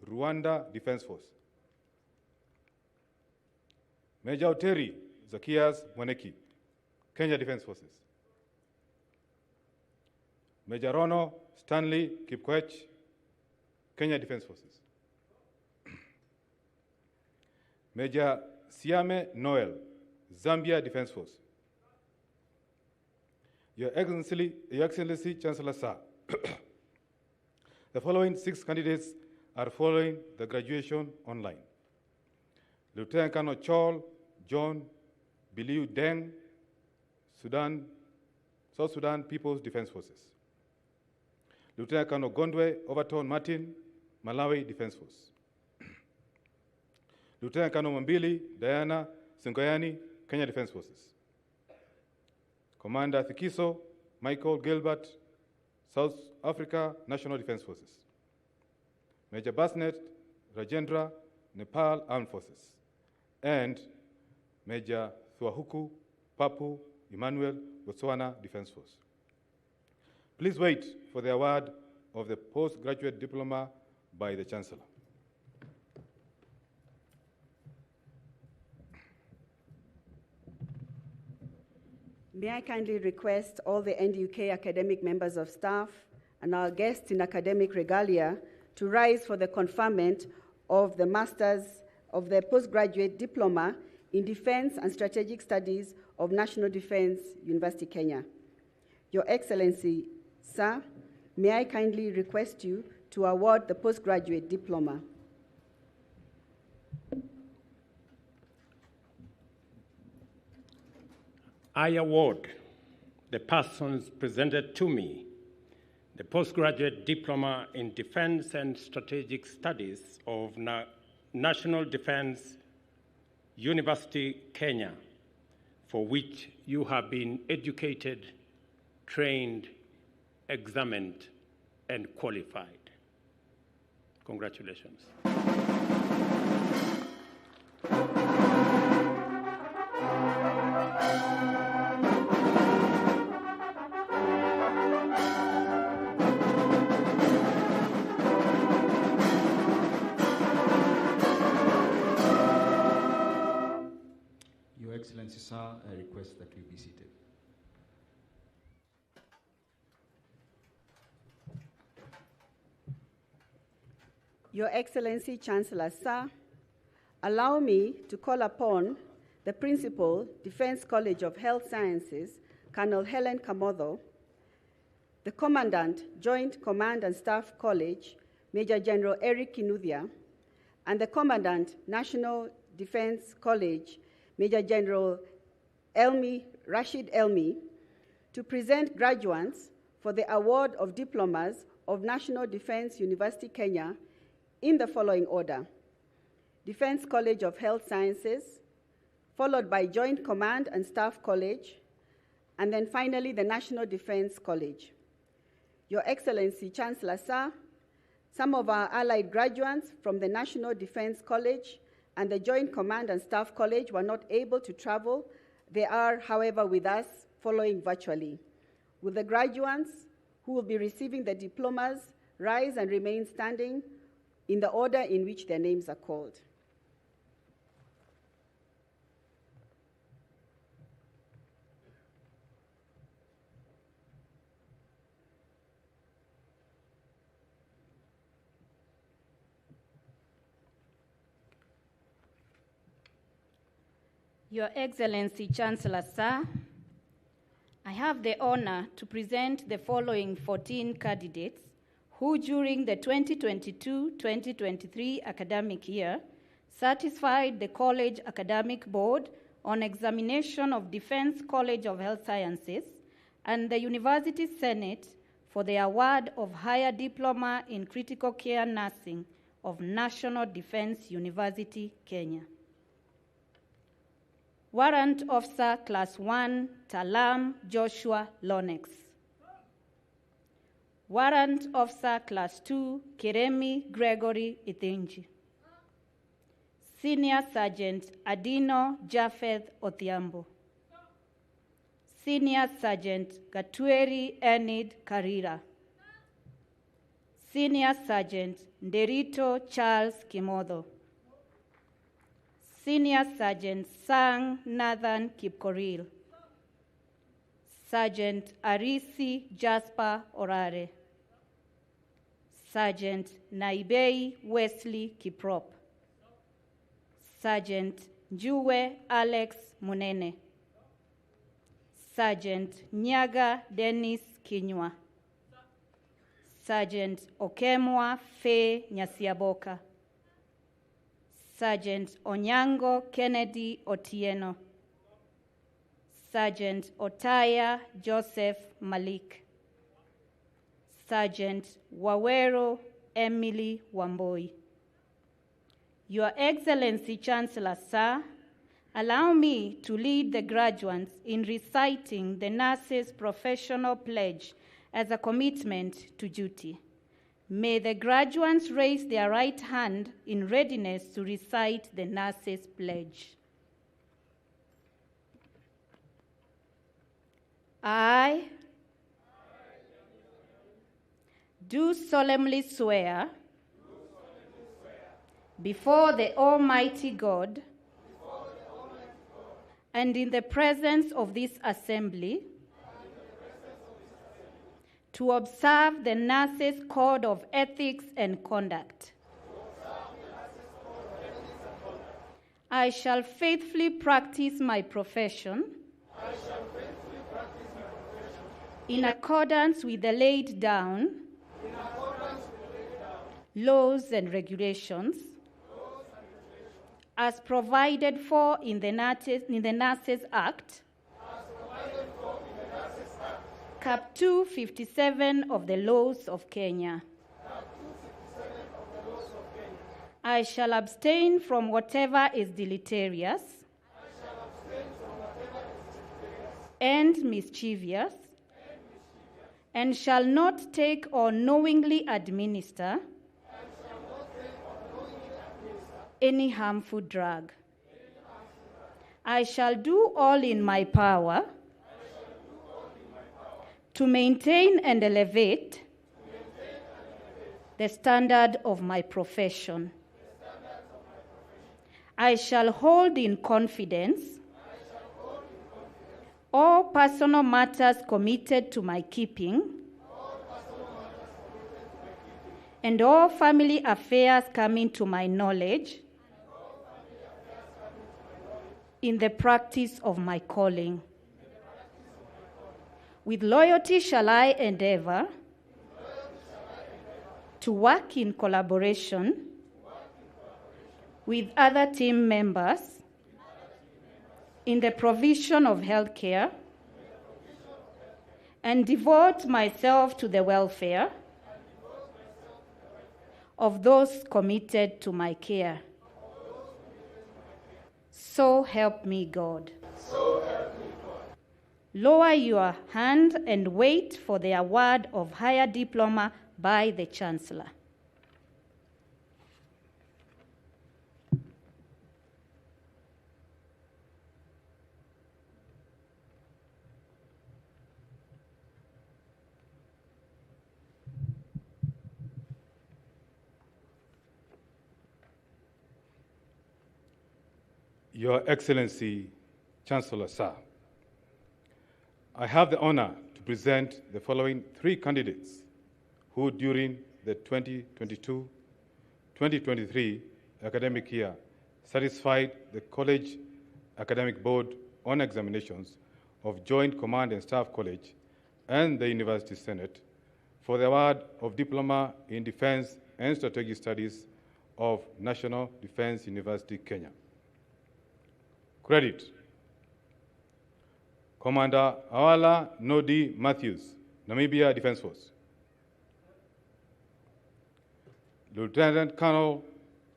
Rwanda Defense Force. Major Oteri Zakias Mwaneki, Kenya Defense Forces. Major Rono Stanley Kipkoech, Kenya Defense Forces. Major Siame Noel, Zambia Defense Force. Your Excellency Chancellor Sir, the following 6 candidates are following the graduation online. Lieutenant Colonel Chol John Biliu Deng, South Sudan People's Defense Forces. Lieutenant Colonel Gondwe Overton Martin, Malawi Defense Force. Lieutenant Colonel Mambili Diana Singoyani, Kenya Defence Forces. Commander Thikiso Michael Gilbert, South Africa National Defence Forces. Major Basnet Rajendra, Nepal Armed Forces. And Major Thuahuku Papu Emmanuel, Botswana Defence Force. Please wait for the award of the postgraduate diploma by the Chancellor. May I kindly request all the NDUK academic members of staff and our guests in academic regalia to rise for the conferment of the postgraduate diploma in Defense and Strategic Studies of National Defense University, Kenya. Your Excellency, sir, may I kindly request you to award the postgraduate diploma. I award the persons presented to me the postgraduate diploma in Defense and Strategic Studies of National Defense University, Kenya, for which you have been educated, trained, examined, and qualified. Congratulations. Your Excellency, sir, I request that we be seated. Your Excellency, Chancellor, sir, allow me to call upon the Principal, Defense College of Health Sciences, Colonel Helen Kamotho, the Commandant, Joint Command and Staff College, Major General Eric Kinuthia, and the Commandant, National Defense College, Major General Rashid Elmi, to present graduates for the award of diplomas of National Defense University, Kenya, in the following order: Defense College of Health Sciences, followed by Joint Command and Staff College, and then finally the National Defense College. Your Excellency, Chancellor, sir, some of our allied graduates from the National Defense College and the Joint Command and Staff College were not able to travel. They are, however, with us following virtually. Will the graduates who will be receiving the diplomas rise and remain standing in the order in which their names are called? Your Excellency, Chancellor, sir, I have the honor to present the following 14 candidates who, during the 2022-2023 academic year, satisfied the College Academic Board on examination of Defense College of Health Sciences and the University Senate for the award of Higher Diploma in Critical Care Nursing of National Defense University, Kenya. Warrant Officer Class 1, Talam Joshua Lonex. Warrant Officer Class 2, Keremi Gregory Ithinji. Senior Sergeant Adino Japheth Othiambo. Senior Sergeant Gatueri Enid Karira. Senior Sergeant Nderito Charles Kimotho. Senior Sergeant Sang Nathan Kipkoril. Sergeant Arisi Jasper Orare. Sergeant Naibei Wesley Kiprop. Sergeant Njuwe Alex Munene. Sergeant Nyaga Dennis Kinywa. Sergeant Okemwa Faye Nyasiaboka. Sergeant Onyango Kennedy Otieno. Sergeant Otaya Joseph Malik. Sergeant Wawero Emily Wamboi. Your Excellency, Chancellor, sir, allow me to lead the graduates in reciting the nurse's professional pledge as a commitment to duty. May the graduates raise their right hand in readiness to recite the nurse's pledge. I do solemnly swear before the Almighty God and in the presence of this assembly to observe the nurse's code of ethics and conduct. I shall faithfully practice my profession in accordance with the laid down laws and regulations as provided for in the Nurses Act, Cap 257 of the laws of Kenya. I shall abstain from whatever is deleterious and mischievous, and shall not take or knowingly administer any harmful drug. I shall do all in my power to maintain and elevate the standard of my profession. I shall hold in confidence all personal matters committed to my keeping and all family affairs coming to my knowledge in the practice of my calling. With loyalty shall I endeavor to work in collaboration with other team members in the provision of health care and devote myself to the welfare of those committed to my care. So help me God. Lower your hand and wait for the award of higher diploma by the Chancellor. Your Excellency, Chancellor Sir, I have the honor to present the following three candidates who during the 2022-2023 academic year satisfied the College Academic Board on Examinations of Joint Command and Staff College and the University Senate for the award of Diploma in Defense and Strategic Studies of National Defense University, Kenya. Credit: Commander Awala Nodi Matthews, Namibia Defense Force. Lieutenant Colonel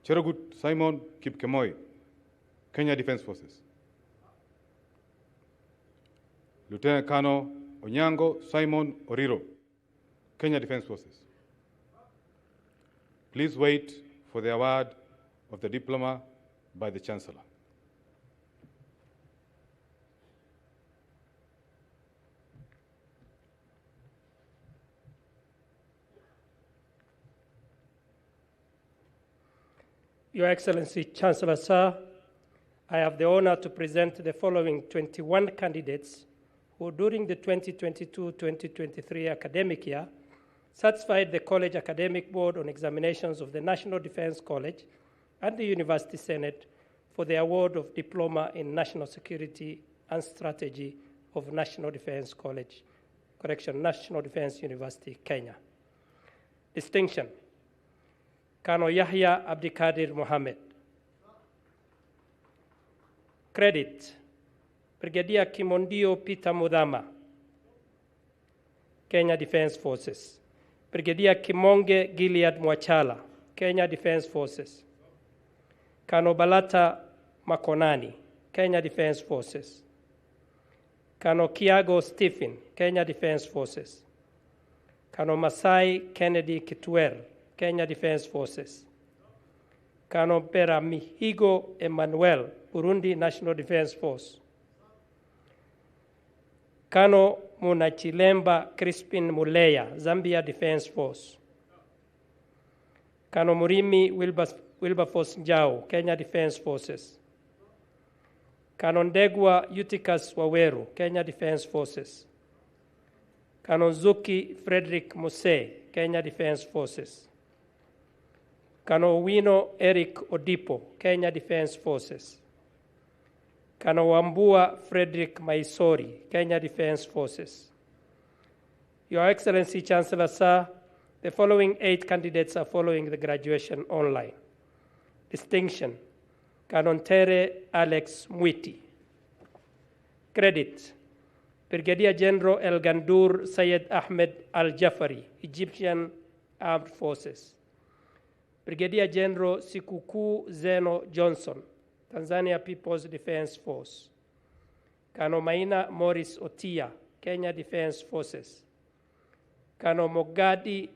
Cherugut Simon Kipkemoi, Kenya Defense Forces. Lieutenant Colonel Onyango Simon Oriro, Kenya Defense Forces. Please wait for the award of the diploma by the Chancellor. Your Excellency, Chancellor Sir, I have the honor to present the following 21 candidates who during the 2022-2023 academic year satisfied the College Academic Board on Examinations of the National Defense College and the University Senate for the award of Diploma in National Security and Strategy of National Defense College, National Defense University, Kenya. Distinction: Colonel Yahya Abdikadir Mohammed. Credit: Brigadier Kimondio Peter Mudama, Kenya Defense Forces. Brigadier Kimonge Gilead Mwachala, Kenya Defense Forces. Colonel Balata Makonani, Kenya Defence Forces. Kano Kiago Stephen, Kenya Defence Forces. Kano Masai Kennedy Kitwer, Kenya Defence Forces. Kano Peramihigo Emmanuel, Burundi National Defence Force. Kano Munachilemba Crispin Muleya, Zambia Defence Force. Kano Murimi Wilberforce Njau, Kenya Defence Forces. Kano Ndegwa Eutychus Waweru, Kenya Defence Forces. Kano Zuki Frederick Muse, Kenya Defence Forces. Kano Wino Eric Odipo, Kenya Defence Forces. Kano Wambua Frederick Maisori, Kenya Defence Forces. Your Excellency, Chancellor, sir, the following 8 candidates are following the graduation online. Distinction, Kanontere Alex Mwiti. Credit, Brigadier General El Gandour Sayed Ahmed Al Jafari, Egyptian Armed Forces. Brigadier General Sikuku Zeno Johnson, Tanzania People's Defense Force. Kano Maina Morris Otia, Kenya Defense Forces. Kano Mogadi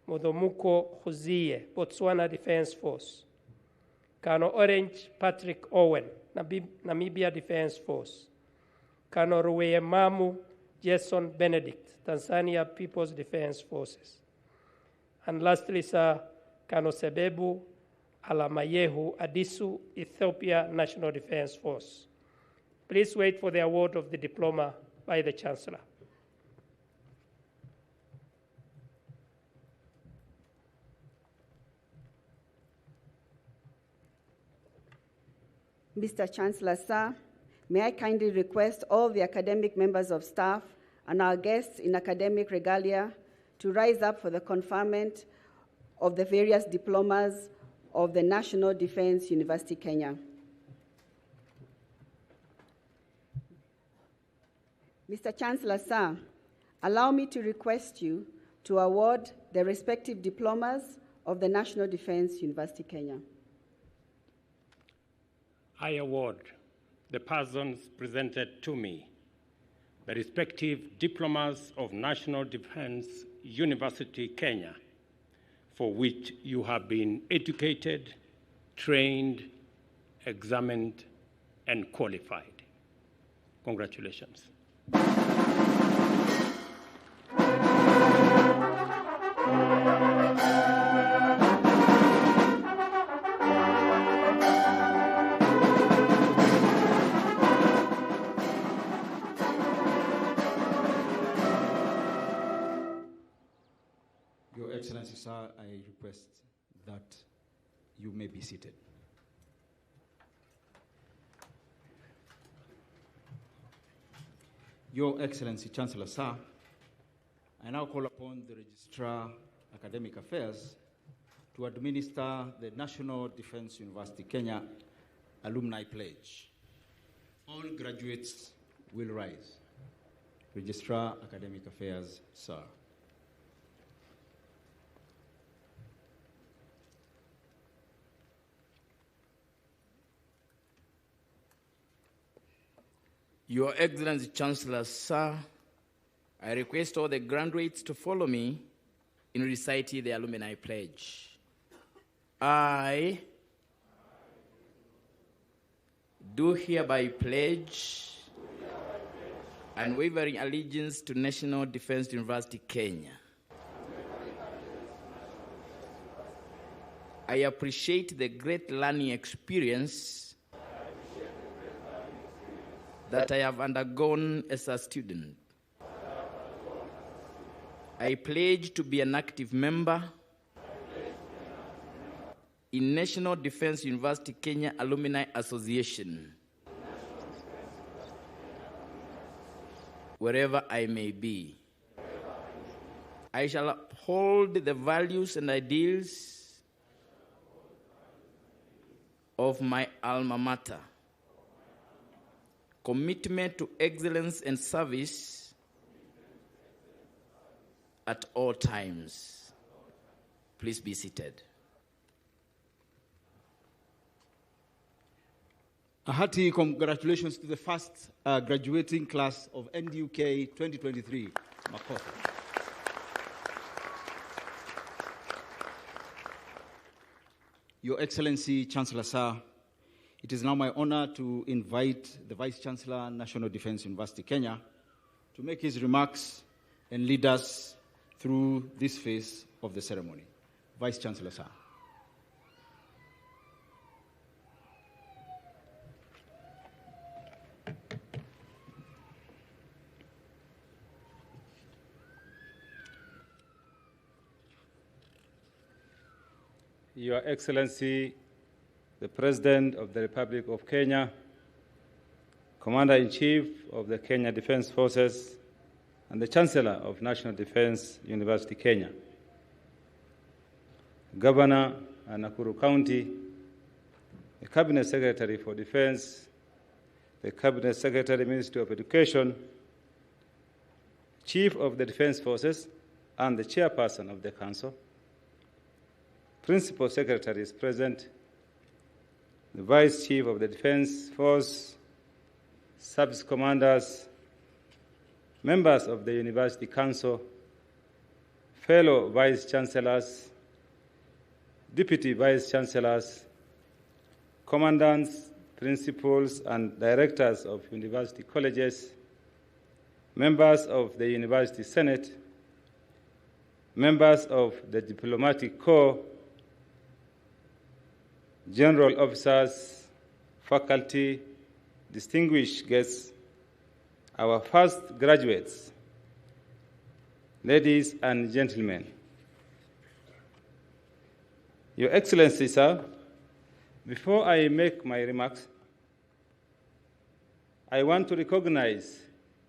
Modomuko Huzie, Botswana Defense Force. Kano Orange Patrick Owen, Namibia Defense Force. Kano Ruweyemamu Jason Benedict, Tanzania People's Defense Forces. And lastly, sir, Kano Sebebu Alamayehu Adisu, Ethiopia National Defense Force. Please wait for the award of the diploma by the Chancellor. Mr. Chancellor, sir, may I kindly request all the academic members of staff and our guests in academic regalia to rise up for the conferment of the various diplomas of the National Defense University, Kenya. Mr. Chancellor, sir, allow me to request you to award the respective diplomas of the National Defense University, Kenya. I award the persons presented to me the respective diplomas of National Defense University, Kenya, for which you have been educated, trained, examined, and qualified. Congratulations. Your Excellency, sir, I request that you may be seated. Your Excellency, Chancellor, sir, I now call upon the Registrar Academic Affairs to administer the National Defense University Kenya Alumni Pledge. All graduates will rise. Registrar Academic Affairs, sir. Your Excellency, Chancellor, sir, I request all the graduates to follow me in reciting the Alumni Pledge. I do hereby pledge unwavering allegiance to National Defense University, Kenya. I appreciate the great learning experience that I have undergone as a student. I pledge to be an active member in National Defense University Kenya Alumni Association, wherever I may be. I shall uphold the values and ideals of my alma mater. Commitment to excellence and service at all times. Please be seated. A hearty congratulations to the first graduating class of NDUK 2023, Makoto. Your Excellency, Chancellor Sir, it is now my honor to invite the Vice Chancellor, National Defense University, Kenya, to make his remarks and lead us through this phase of the ceremony. Vice Chancellor Sir. Your Excellency, the President of the Republic of Kenya, Commander-in-Chief of the Kenya Defense Forces, and the Chancellor of National Defense University, Kenya, Governor of Nakuru County, the Cabinet Secretary for Defense, the Cabinet Secretary, Ministry of Education, Chief of the Defense Forces, and the Chairperson of the Council, Principal Secretary is present, the Vice Chief of the Defense Force, Service Commanders, members of the University Council, fellow Vice Chancellors, Deputy Vice Chancellors, Commandants, Principals, and Directors of University Colleges, members of the University Senate, members of the Diplomatic Corps, general officers, faculty, distinguished guests, our first graduates, ladies and gentlemen. Your Excellency, sir, before I make my remarks, I want to recognize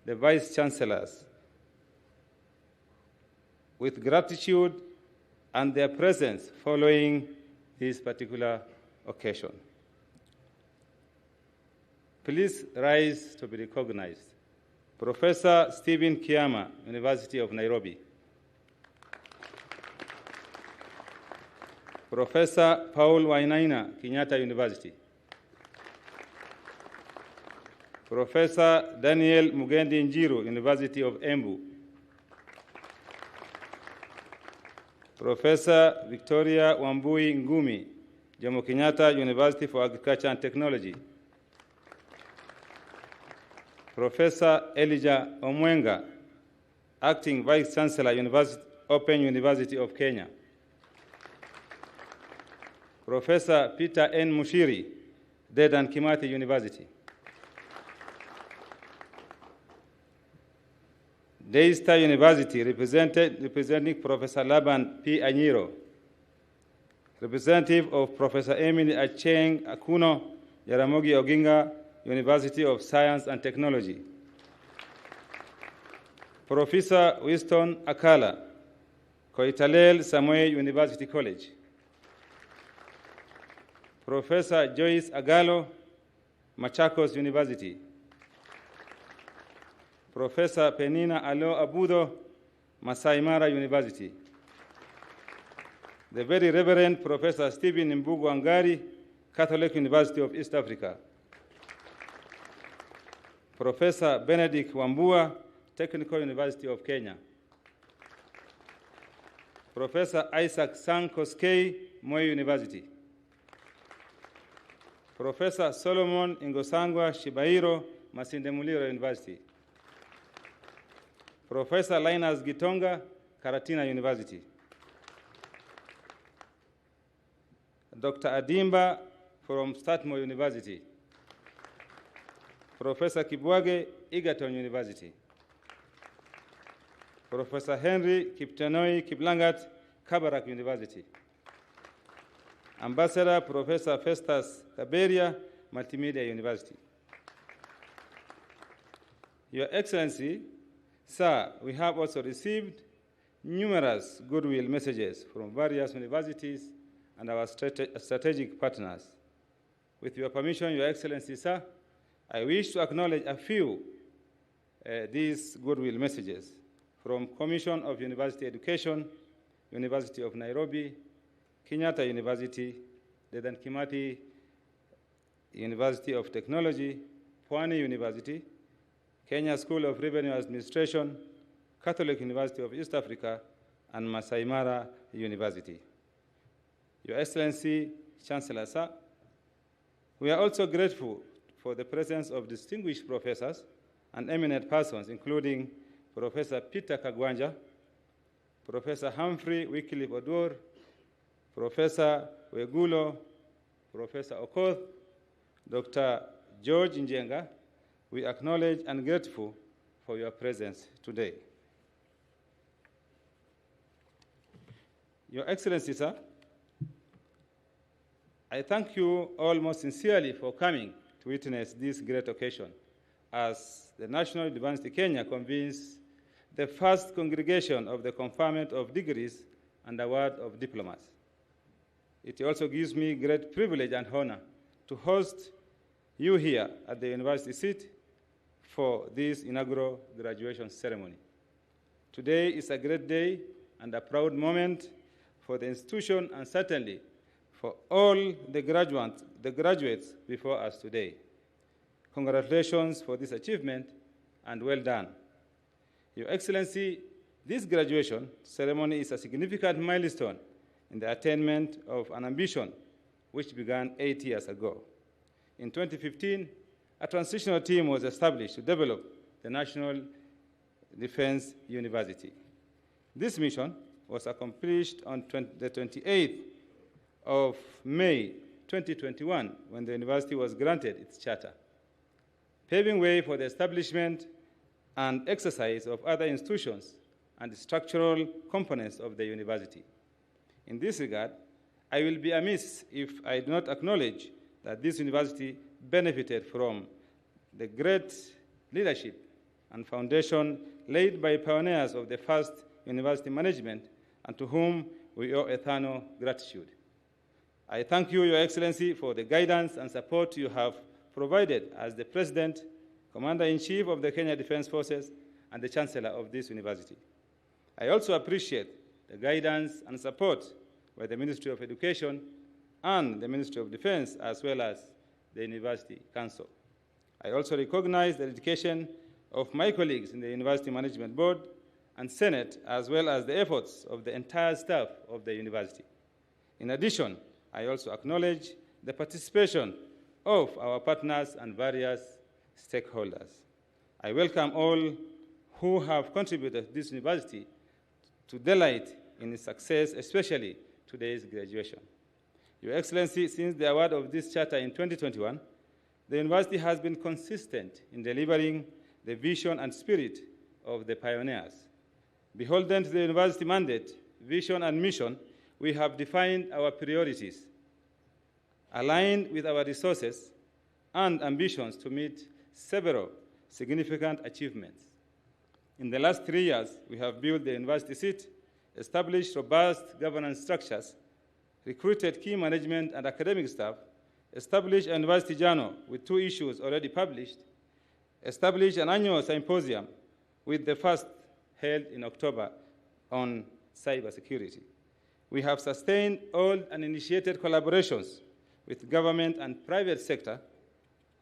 the Vice Chancellors with gratitude and their presence following this particular occasion. Please rise to be recognized. Professor Stephen Kiama, University of Nairobi. Professor Paul Wainaina, Kenyatta University. Professor Daniel Mugendi Njiru, University of Embu. Professor Victoria Wambui Ngumi, Jomo Kenyatta University for Agriculture and Technology. Professor Elijah Omwenga, Acting Vice Chancellor, Open University of Kenya. Professor Peter N. Mushiri, Dedan Kimathi University. Daystar University, representing Professor Laban P. Anyiro, representative of Professor Emily Acheng Akuno, Jaramogi Oginga University of Science and Technology. Professor Winston Akala, Koitalel Samuel University College. Professor Joyce Agalo, Machakos University. Professor Penina Alo Abudo, Masai Mara University. The very Reverend Professor Stephen Mbugu Angari, Catholic University of East Africa. Professor Benedict Wambua, Technical University of Kenya. Professor Isaac Sang Koskei, Moi University. Professor Solomon Ingosangwa Shibairo, Masinde Muliro University. Professor Linus Gitonga, Karatina University. Dr. Adimba from Statmore University. Professor Kibwage, Egerton University. Professor Henry Kiptanoi Kiplangat, Kabarak University. Ambassador Professor Festus Kaberia, Multimedia University. Your Excellency, sir, we have also received numerous goodwill messages from various universities and our strategic partners. With your permission, Your Excellency, sir, I wish to acknowledge a few these goodwill messages from Commission of University Education, University of Nairobi, Kenyatta University, Dedan Kimathi University of Technology, Pwani University, Kenya School of Revenue Administration, Catholic University of East Africa, and Masai Mara University. Your Excellency, Chancellor Sir, we are also grateful for the presence of distinguished professors and eminent persons, including Professor Peter Kagwanja, Professor Humphrey Wycliffe Odur, Professor Wegulo, Professor Okoth, Dr. George Njenga. We acknowledge and grateful for your presence today. Your Excellency, sir, I thank you all most sincerely for coming to witness this great occasion as the National University Kenya convenes the first congregation of the conferment of degrees and award of diplomas. It also gives me great privilege and honor to host you here at the university seat for this inaugural graduation ceremony. Today is a great day and a proud moment for the institution and certainly for all the graduates before us today. Congratulations for this achievement and well done. Your Excellency, this graduation ceremony is a significant milestone in the attainment of an ambition which began 8 years ago. In 2015, a transitional team was established to develop the National Defense University. This mission was accomplished on the 28th of May 2021 when the university was granted its charter, paving way for the establishment and exercise of other institutions and the structural components of the university. In this regard, I will be amiss if I do not acknowledge that this university benefited from the great leadership and foundation laid by pioneers of the first university management and to whom we owe eternal gratitude. I thank you, Your Excellency, for the guidance and support you have provided as the President, Commander-in-Chief of the Kenya Defense Forces, and the Chancellor of this university. I also appreciate the guidance and support by the Ministry of Education and the Ministry of Defense, as well as the University Council. I also recognize the dedication of my colleagues in the University Management Board and Senate, as well as the efforts of the entire staff of the university. In addition, I also acknowledge the participation of our partners and various stakeholders. I welcome all who have contributed to this university to delight in its success, especially today's graduation. Your Excellency, since the award of this charter in 2021, the university has been consistent in delivering the vision and spirit of the pioneers. Beholden to the university mandate, vision, and mission, we have defined our priorities, aligned with our resources and ambitions to meet several significant achievements. In the last 3 years, we have built the university seat, established robust governance structures, recruited key management and academic staff, established a university journal with 2 issues already published, established an annual symposium with the first held in October on cybersecurity. We have sustained old and initiated collaborations with government and private sector,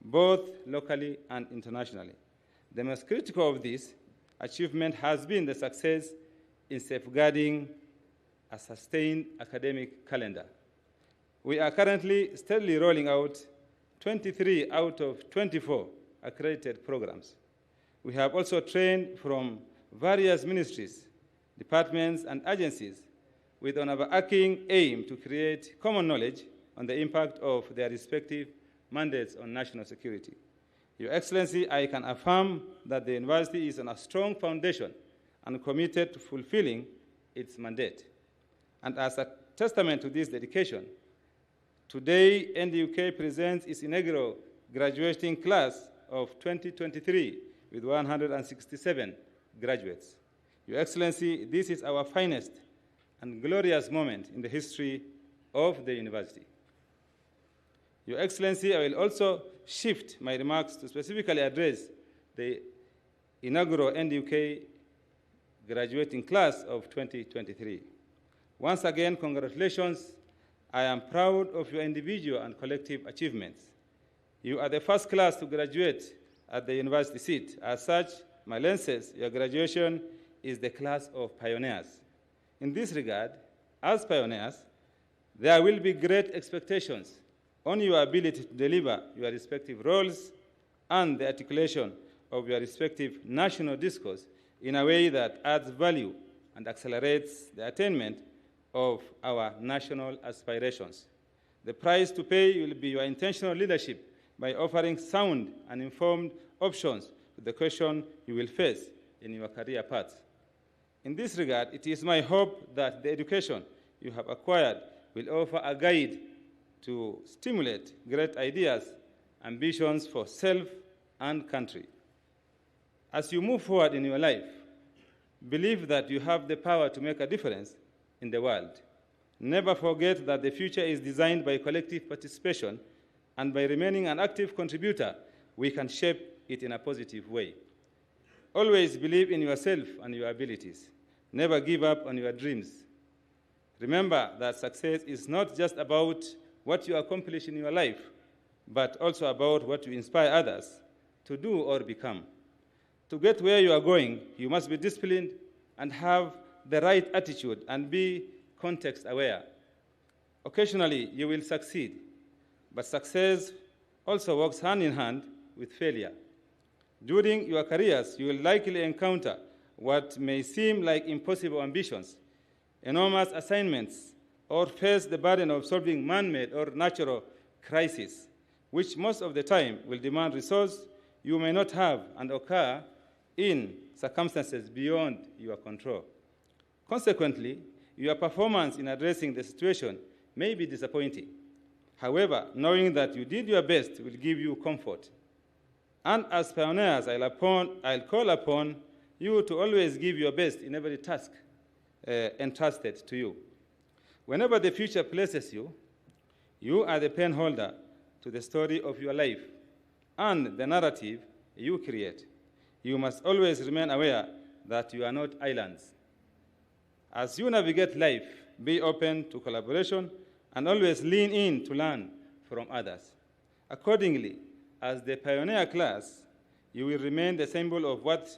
both locally and internationally. The most critical of this achievement has been the success in safeguarding a sustained academic calendar. We are currently steadily rolling out 23 out of 24 accredited programs. We have also trained from various ministries, departments, and agencies with an overarching aim to create common knowledge on the impact of their respective mandates on national security. Your Excellency, I can affirm that the university is on a strong foundation and committed to fulfilling its mandate. And as a testament to this dedication, today NDUK presents its inaugural graduating class of 2023 with 167 graduates. Your Excellency, this is our finest and glorious moment in the history of the university. Your Excellency, I will also shift my remarks to specifically address the inaugural NDUK graduating class of 2023. Once again, congratulations. I am proud of your individual and collective achievements. You are the first class to graduate at the university seat. As such, my lens says your graduation is the class of pioneers. In this regard, as pioneers, there will be great expectations on your ability to deliver your respective roles and the articulation of your respective national discourse in a way that adds value and accelerates the attainment of our national aspirations. The price to pay will be your intentional leadership by offering sound and informed options to the question you will face in your career path. In this regard, it is my hope that the education you have acquired will offer a guide to stimulate great ideas, ambitions for self and country. As you move forward in your life, believe that you have the power to make a difference in the world. Never forget that the future is designed by collective participation, and by remaining an active contributor, we can shape it in a positive way. Always believe in yourself and your abilities. Never give up on your dreams. Remember that success is not just about what you accomplish in your life, but also about what you inspire others to do or become. To get where you are going, you must be disciplined and have the right attitude and be context aware. Occasionally, you will succeed, but success also works hand in hand with failure. During your careers, you will likely encounter what may seem like impossible ambitions, enormous assignments, or face the burden of solving man-made or natural crises, which most of the time will demand resources you may not have and occur in circumstances beyond your control. Consequently, your performance in addressing the situation may be disappointing. However, knowing that you did your best will give you comfort. And as pioneers, I'll call upon you to always give your best in every task entrusted to you. Whenever the future places you, you are the pen holder to the story of your life and the narrative you create. You must always remain aware that you are not islands. As you navigate life, be open to collaboration and always lean in to learn from others. Accordingly, as the pioneer class, you will remain the symbol of what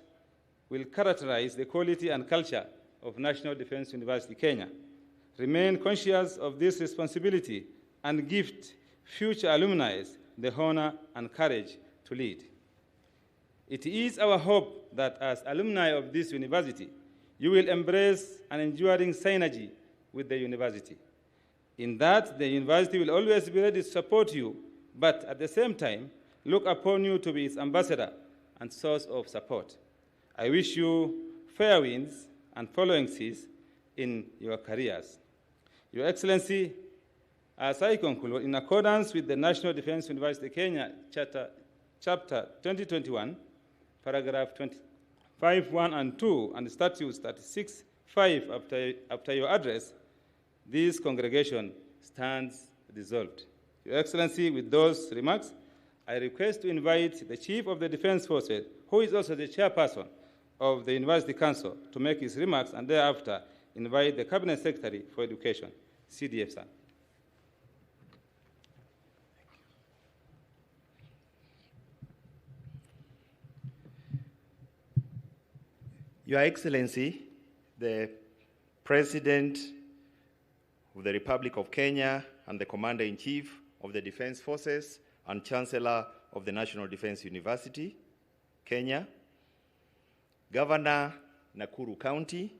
will characterize the quality and culture of National Defense University, Kenya. Remain conscious of this responsibility and gift future alumni the honor and courage to lead. It is our hope that as alumni of this university, you will embrace an enduring synergy with the university. In that, the university will always be ready to support you, but at the same time, look upon you to be its ambassador and source of support. I wish you fair winds and following seas in your careers. Your Excellency, as I conclude, in accordance with the National Defense University Kenya Chapter 2021, paragraph 25(1) and 2, and statutes 36(5) after your address, this congregation stands dissolved. Your Excellency, with those remarks, I request to invite the Chief of the Defense Forces, who is also the chairperson of the University Council, to make his remarks, and thereafter invite the Cabinet Secretary for Education, CDF, sir. Your Excellency, the President of the Republic of Kenya and the Commander-in-Chief of the Defense Forces and Chancellor of the National Defense University, Kenya, Governor, Nakuru County,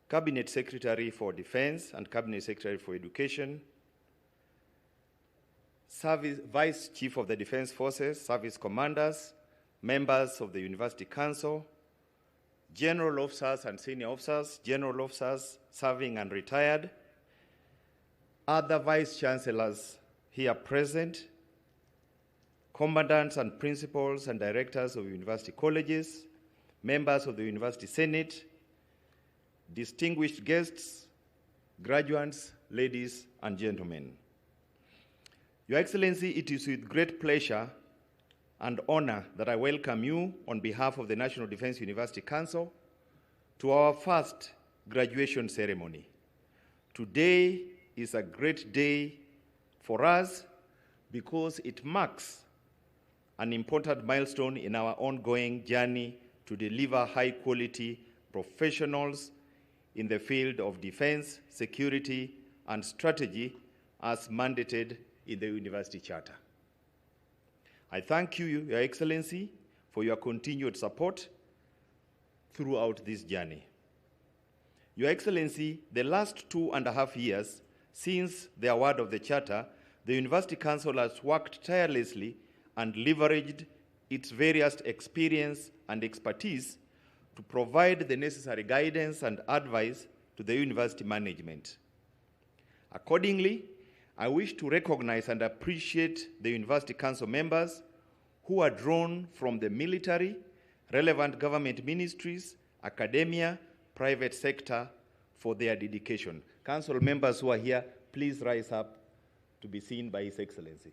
Cabinet Secretary for Defense and Cabinet Secretary for Education, Vice Chief of the Defense Forces, Service Commanders, members of the University Council, General Officers and Senior Officers, General Officers serving and retired, other Vice Chancellors here present, Commandants and Principals and Directors of University Colleges, members of the University Senate, distinguished guests, graduates, ladies and gentlemen. Your Excellency, it is with great pleasure and honor that I welcome you on behalf of the National Defense University Council to our first graduation ceremony. Today is a great day for us because it marks an important milestone in our ongoing journey to deliver high-quality professionals in the field of defense, security, and strategy as mandated in the University Charter. I thank you, Your Excellency, for your continued support throughout this journey. Your Excellency, the last 2.5 years since the award of the Charter, the University Council has worked tirelessly and leveraged its various experience and expertise to provide the necessary guidance and advice to the university management. Accordingly, I wish to recognize and appreciate the University Council members who are drawn from the military, relevant government ministries, academia, private sector for their dedication. Council members who are here, please rise up to be seen by His Excellency.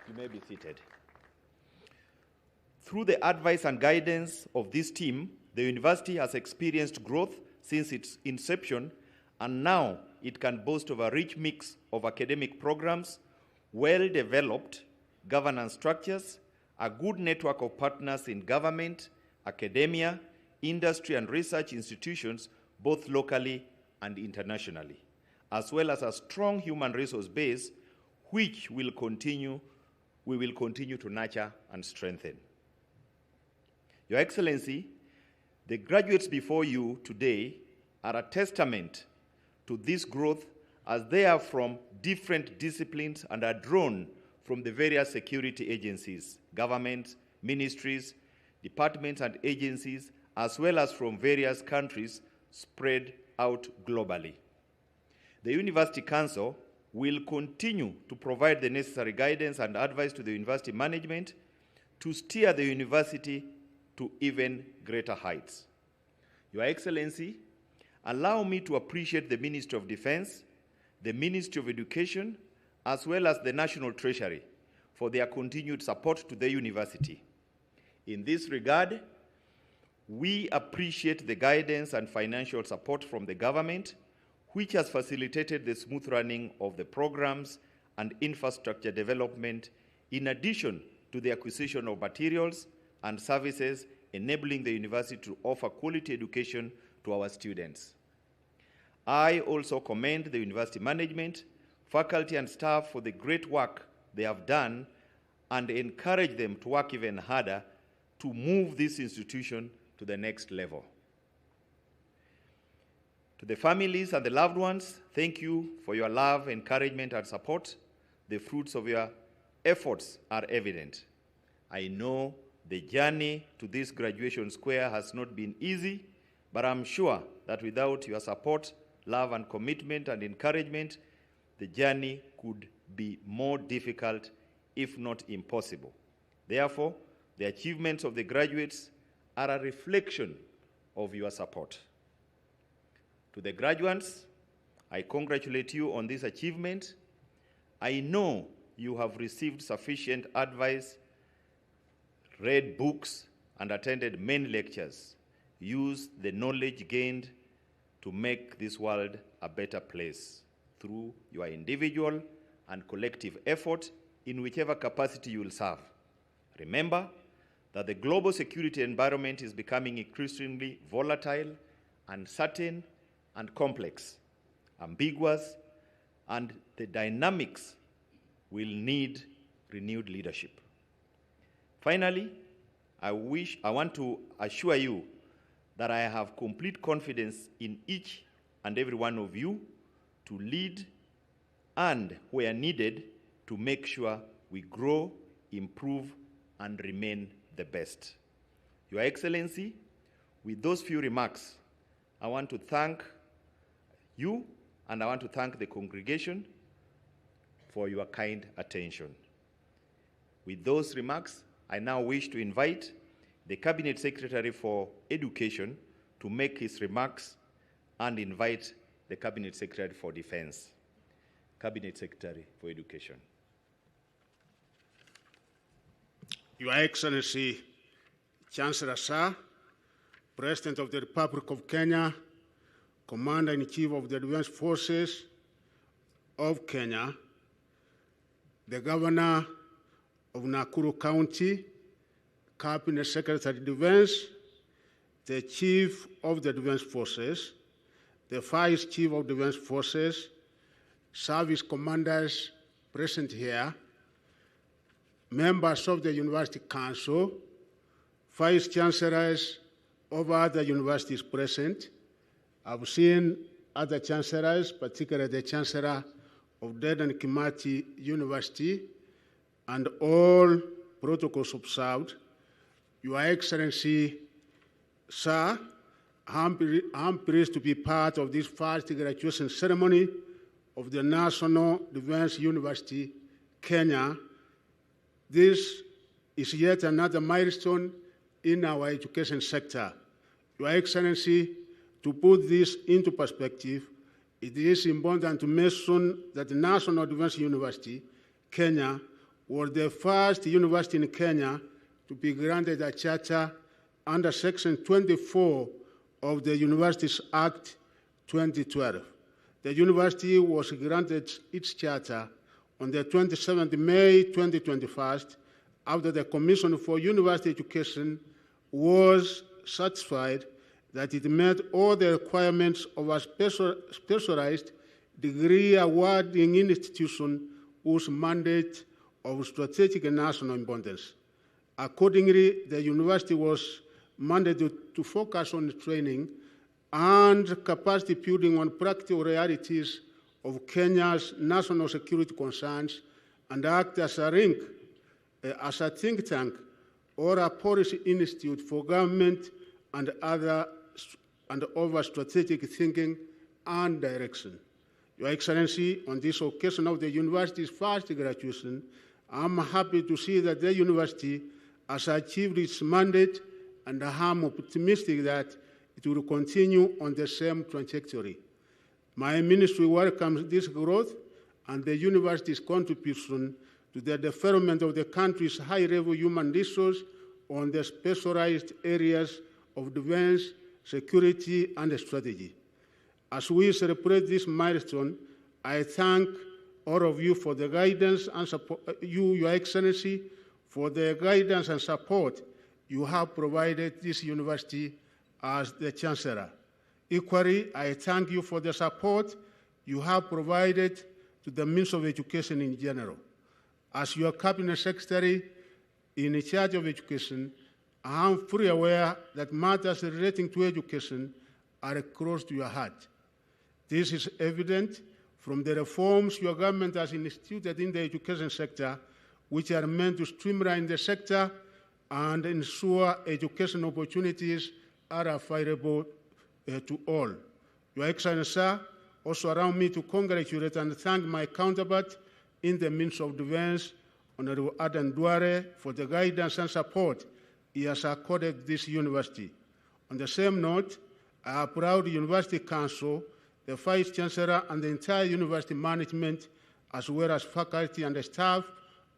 You may be seated. Through the advice and guidance of this team, the university has experienced growth since its inception, and now it can boast of a rich mix of academic programs, well-developed governance structures, a good network of partners in government, academia, industry, and research institutions, both locally and internationally, as well as a strong human resource base, which we will continue to nurture and strengthen. Your Excellency, the graduates before you today are a testament to this growth, as they are from different disciplines and are drawn from the various security agencies, governments, ministries, departments, and agencies, as well as from various countries spread out globally. The University Council will continue to provide the necessary guidance and advice to the university management to steer the university to even greater heights. Your Excellency, allow me to appreciate the Ministry of Defense, the Ministry of Education, as well as the National Treasury for their continued support to the university. In this regard, we appreciate the guidance and financial support from the government, which has facilitated the smooth running of the programs and infrastructure development, in addition to the acquisition of materials and services enabling the university to offer quality education to our students. I also commend the university management, faculty, and staff for the great work they have done and encourage them to work even harder to move this institution to the next level. To the families and the loved ones, thank you for your love, encouragement, and support. The fruits of your efforts are evident. I know the journey to this graduation square has not been easy, but I'm sure that without your support, love, and commitment and encouragement, the journey could be more difficult, if not impossible. Therefore, the achievements of the graduates are a reflection of your support. To the graduates, I congratulate you on this achievement. I know you have received sufficient advice, read books, and attended many lectures. Use the knowledge gained to make this world a better place through your individual and collective effort in whichever capacity you will serve. Remember that the global security environment is becoming increasingly volatile, uncertain, and complex, ambiguous, and the dynamics will need renewed leadership. Finally, I want to assure you that I have complete confidence in each and every one of you to lead and, where needed, to make sure we grow, improve, and remain the best. Your Excellency, with those few remarks, I want to thank you, and I want to thank the congregation for your kind attention. With those remarks, I now wish to invite the Cabinet Secretary for Education to make his remarks and invite the Cabinet Secretary for Defense. Cabinet Secretary for Education. Your Excellency, Chancellor Sir, President of the Republic of Kenya, Commander-in-Chief of the Defense Forces of Kenya, the Governor of Nakuru County, Cabinet Secretary of Defense, the Chief of the Defense Forces, the Vice Chief of Defense Forces, service commanders present here, members of the University Council, Vice Chancellors of other universities present. I've seen other chancellors, particularly the Chancellor of Dedan Kimathi University, and all protocols observed. Your Excellency, Sir, I'm pleased to be part of this first graduation ceremony of the National Defense University, Kenya. This is yet another milestone in our education sector. Your Excellency, to put this into perspective, it is important to mention that the National Defense University, Kenya, was the first university in Kenya to be granted a charter under Section 24 of the Universities Act 2012. The university was granted its charter on the 27th May 2021 after the Commission for University Education was satisfied that it met all the requirements of a specialized degree awarding institution whose mandate of strategic and national importance. Accordingly, the university was mandated to focus on training and capacity building on practical realities of Kenya's national security concerns and act as a think tank or a policy institute for government and over strategic thinking and direction. Your Excellency, on this occasion of the university's first graduation, I'm happy to see that the university has achieved its mandate, and I'm optimistic that it will continue on the same trajectory. My ministry welcomes this growth and the university's contribution to the development of the country's high-level human resource on the specialized areas of defense, security, and strategy. As we celebrate this milestone, I thank all of you for the guidance and support, Your Excellency, for the guidance and support you have provided this university as the Chancellor. Equally, I thank you for the support you have provided to the Ministry of Education in general. As your Cabinet Secretary in charge of education, I am fully aware that matters relating to education are close to your heart. This is evident from the reforms your government has instituted in the education sector, which are meant to streamline the sector and ensure education opportunities are available to all. Your Excellency, sir, also allow me to congratulate and thank my counterpart in the Ministry of Defense, Honorable Adan Duare, for the guidance and support he has accorded this university. On the same note, I applaud the University Council, the Vice Chancellor, and the entire university management, as well as faculty and the staff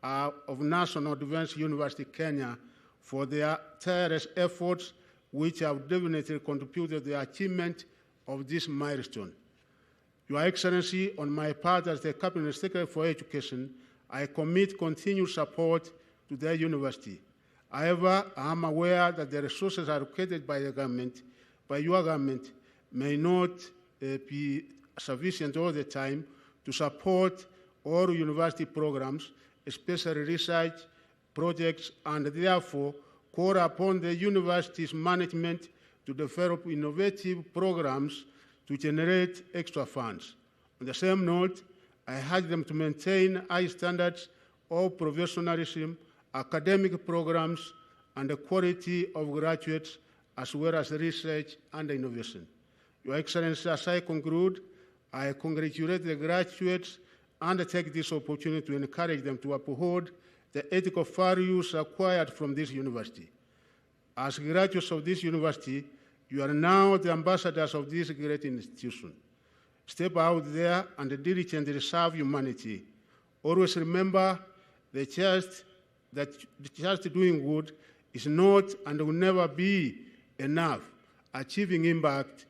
of National Defense University Kenya for their tireless efforts, which have definitely contributed to the achievement of this milestone. Your Excellency, on my part as the Cabinet Secretary for Education, I commit continued support to the university. However, I am aware that the resources allocated by the government, by your government, may not be sufficient all the time to support all university programs, especially research projects, and therefore call upon the university's management to develop innovative programs to generate extra funds. On the same note, I urge them to maintain high standards of professionalism, academic programs, and the quality of graduates, as well as research and innovation. Your Excellency, as I conclude, I congratulate the graduates and take this opportunity to encourage them to uphold the ethical values acquired from this university. As graduates of this university, you are now the ambassadors of this great institution. Step out there and diligently serve humanity. Always remember that just doing good is not and will never be enough. Achieving impact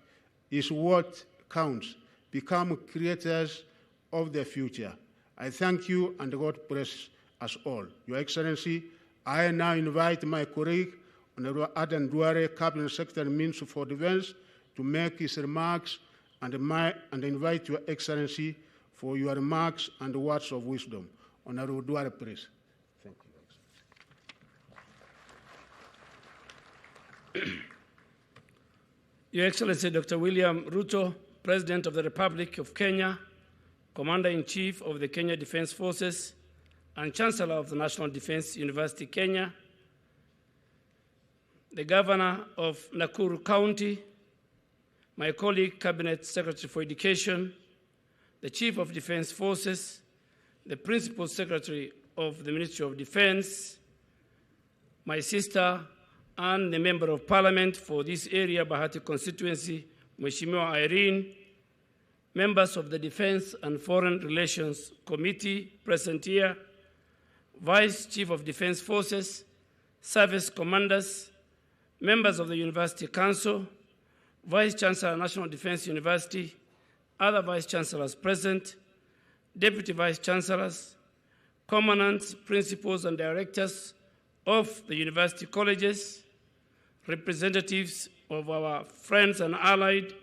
is what counts, become creators of the future. I thank you and God bless us all. Your Excellency, I now invite my colleague, Honorable Adan Duare, Cabinet Secretary, Minister for Defense, to make his remarks and invite Your Excellency for your remarks and words of wisdom. Honorable Duare, please. Thank you. Your Excellency, Dr. William Ruto, President of the Republic of Kenya, Commander-in-Chief of the Kenya Defense Forces, and Chancellor of the National Defense University, Kenya, the Governor of Nakuru County, my colleague, Cabinet Secretary for Education, the Chief of Defense Forces, the Principal Secretary of the Ministry of Defense, my sister, and the Member of Parliament for this area, Bahati constituency, Mheshimiwa Irene, members of the Defense and Foreign Relations Committee present here, Vice Chief of Defense Forces, service commanders, members of the University Council, Vice Chancellor, National Defense University, other Vice Chancellors present, Deputy Vice Chancellors, Commandants, Principals, and Directors of the University Colleges, representatives of our friends and allied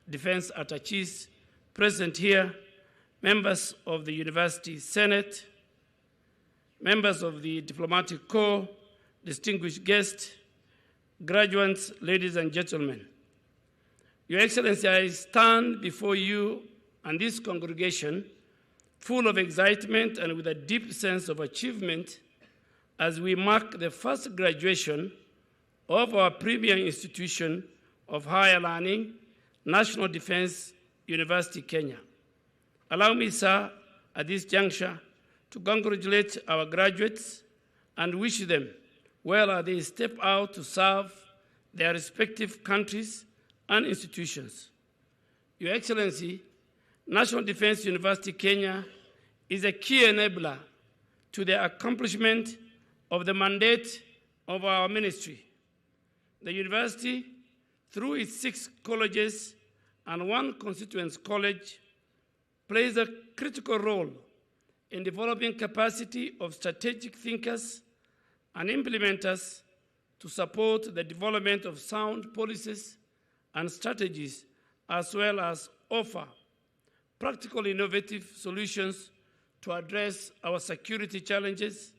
defense attaches present here, members of the University Senate, members of the Diplomatic Corps, distinguished guests, graduates, ladies and gentlemen. Your Excellency, I stand before you and this congregation full of excitement and with a deep sense of achievement as we mark the first graduation of our premier institution of higher learning, National Defense University, Kenya. Allow me, sir, at this juncture, to congratulate our graduates and wish them well as they step out to serve their respective countries and institutions. Your Excellency, National Defense University, Kenya is a key enabler to the accomplishment of the mandate of our ministry. The university, through its 6 colleges and 1 constituent college, plays a critical role in developing capacity of strategic thinkers and implementers to support the development of sound policies and strategies, as well as offer practical innovative solutions to address our security challenges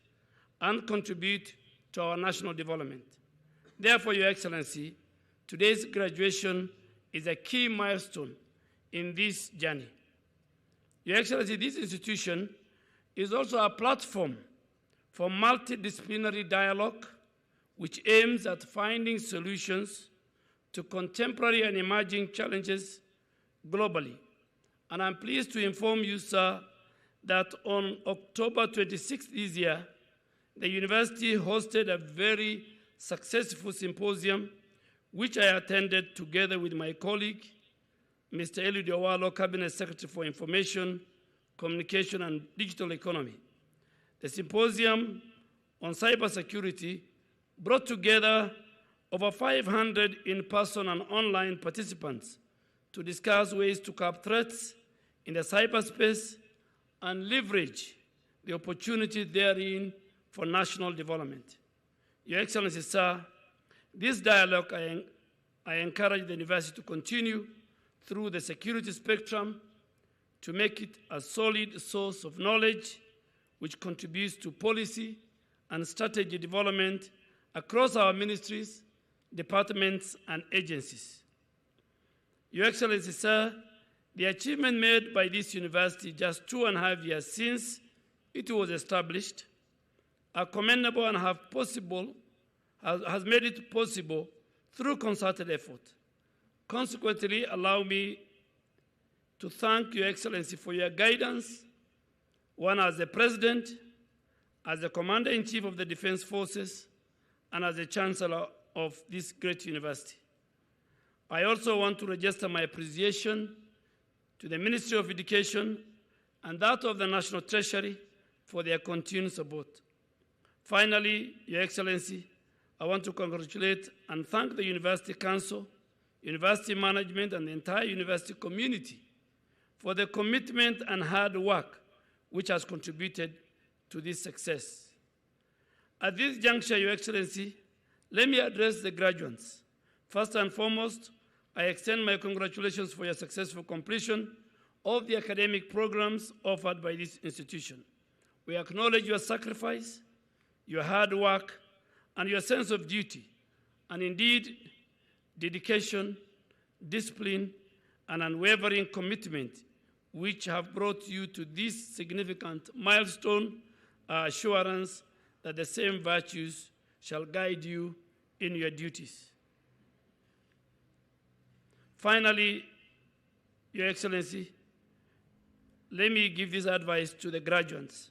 and contribute to our national development. Therefore, Your Excellency, today's graduation is a key milestone in this journey. Your Excellency, this institution is also a platform for multidisciplinary dialogue which aims at finding solutions to contemporary and emerging challenges globally. And I'm pleased to inform you, sir, that on October 26th this year, the university hosted a very successful symposium which I attended together with my colleague, Mr. Eliud Owalo, Cabinet Secretary for Information, Communication, and Digital Economy. The symposium on cybersecurity brought together over 500 in-person and online participants to discuss ways to curb threats in the cyberspace and leverage the opportunity therein for national development. Your Excellency, sir, this dialogue I encourage the university to continue through the security spectrum to make it a solid source of knowledge which contributes to policy and strategy development across our ministries, departments, and agencies. Your Excellency, sir, the achievement made by this university just 2.5 years since it was established are commendable and has made it possible through concerted effort. Consequently, allow me to thank Your Excellency for your guidance, one as the President, as the Commander-in-Chief of the Defense Forces, and as the Chancellor of this great university. I also want to register my appreciation to the Ministry of Education and that of the National Treasury for their continued support. Finally, Your Excellency, I want to congratulate and thank the University Council, university management, and the entire university community for the commitment and hard work which has contributed to this success. At this juncture, Your Excellency, let me address the graduates. First and foremost, I extend my congratulations for your successful completion of the academic programs offered by this institution. We acknowledge your sacrifice, your hard work, and your sense of duty, and indeed, dedication, discipline, and unwavering commitment which have brought you to this significant milestone, assurance that the same virtues shall guide you in your duties. Finally, Your Excellency, let me give this advice to the graduates.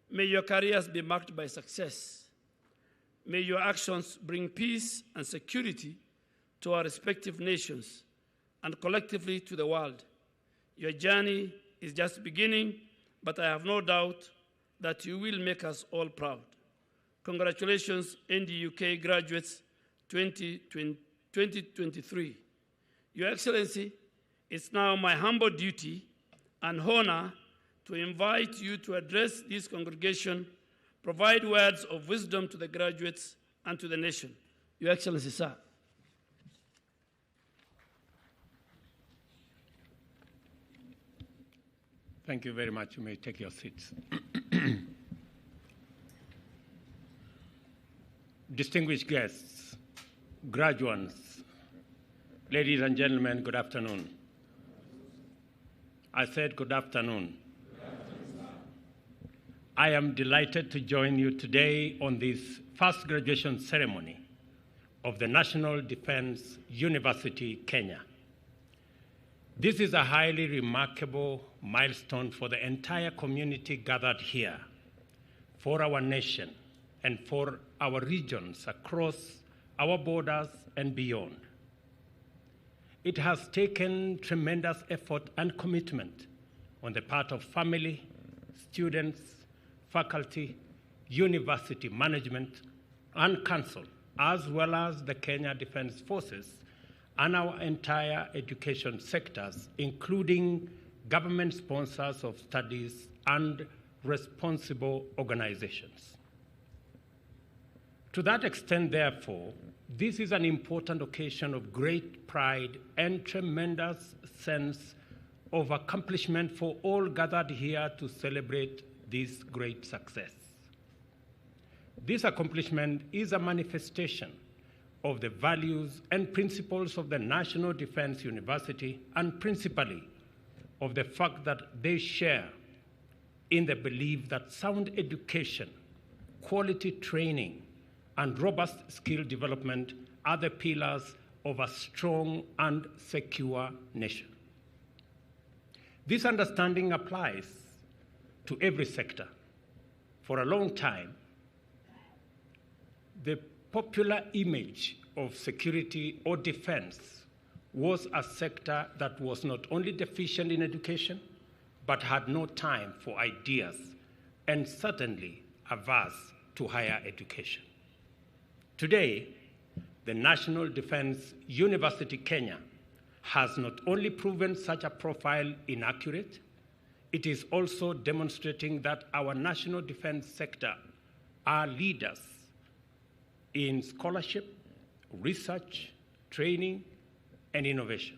May your careers be marked by success. May your actions bring peace and security to our respective nations and collectively to the world. Your journey is just beginning, but I have no doubt that you will make us all proud. Congratulations, NDUK graduates 2023. Your Excellency, it's now my humble duty and honor to invite you to address this congregation, provide words of wisdom to the graduates and to the nation. Your Excellency, sir. Thank you very much. You may take your seats. Distinguished guests, graduates, ladies and gentlemen, good afternoon. I said good afternoon. I am delighted to join you today on this first graduation ceremony of the National Defense University, Kenya. This is a highly remarkable milestone for the entire community gathered here, for our nation, and for our regions across our borders and beyond. It has taken tremendous effort and commitment on the part of family, students, faculty, university management, and council, as well as the Kenya Defense Forces and our entire education sectors, including government sponsors of studies and responsible organizations. To that extent, therefore, this is an important occasion of great pride and tremendous sense of accomplishment for all gathered here to celebrate this great success. This accomplishment is a manifestation of the values and principles of the National Defense University, and principally of the fact that they share in the belief that sound education, quality training, and robust skill development are the pillars of a strong and secure nation. This understanding applies to every sector. For a long time, the popular image of security or defense was a sector that was not only deficient in education, but had no time for ideas and certainly averse to higher education. Today, the National Defense University Kenya has not only proven such a profile inaccurate, it is also demonstrating that our national defense sector are leaders in scholarship, research, training, and innovation.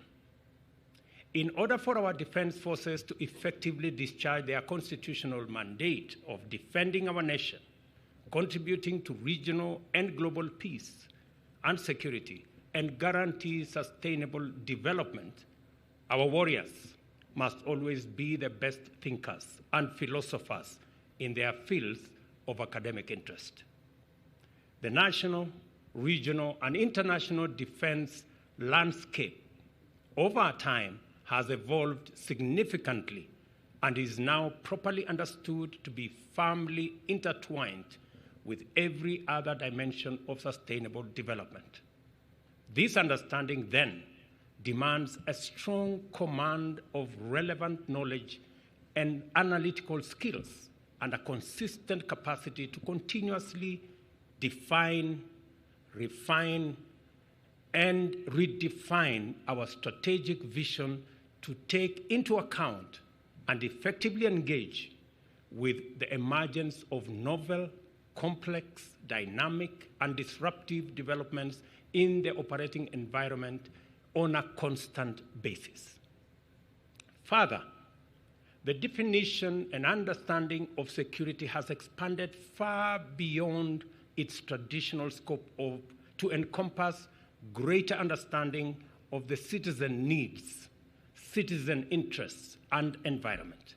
In order for our defense forces to effectively discharge their constitutional mandate of defending our nation, contributing to regional and global peace and security, and guarantee sustainable development, our warriors must always be the best thinkers and philosophers in their fields of academic interest. The national, regional, and international defense landscape over time has evolved significantly and is now properly understood to be firmly intertwined with every other dimension of sustainable development. This understanding then demands a strong command of relevant knowledge and analytical skills and a consistent capacity to continuously define, refine, and redefine our strategic vision to take into account and effectively engage with the emergence of novel, complex, dynamic, and disruptive developments in the operating environment on a constant basis. Further, the definition and understanding of security has expanded far beyond its traditional scope to encompass greater understanding of the citizen needs, citizen interests, and environment.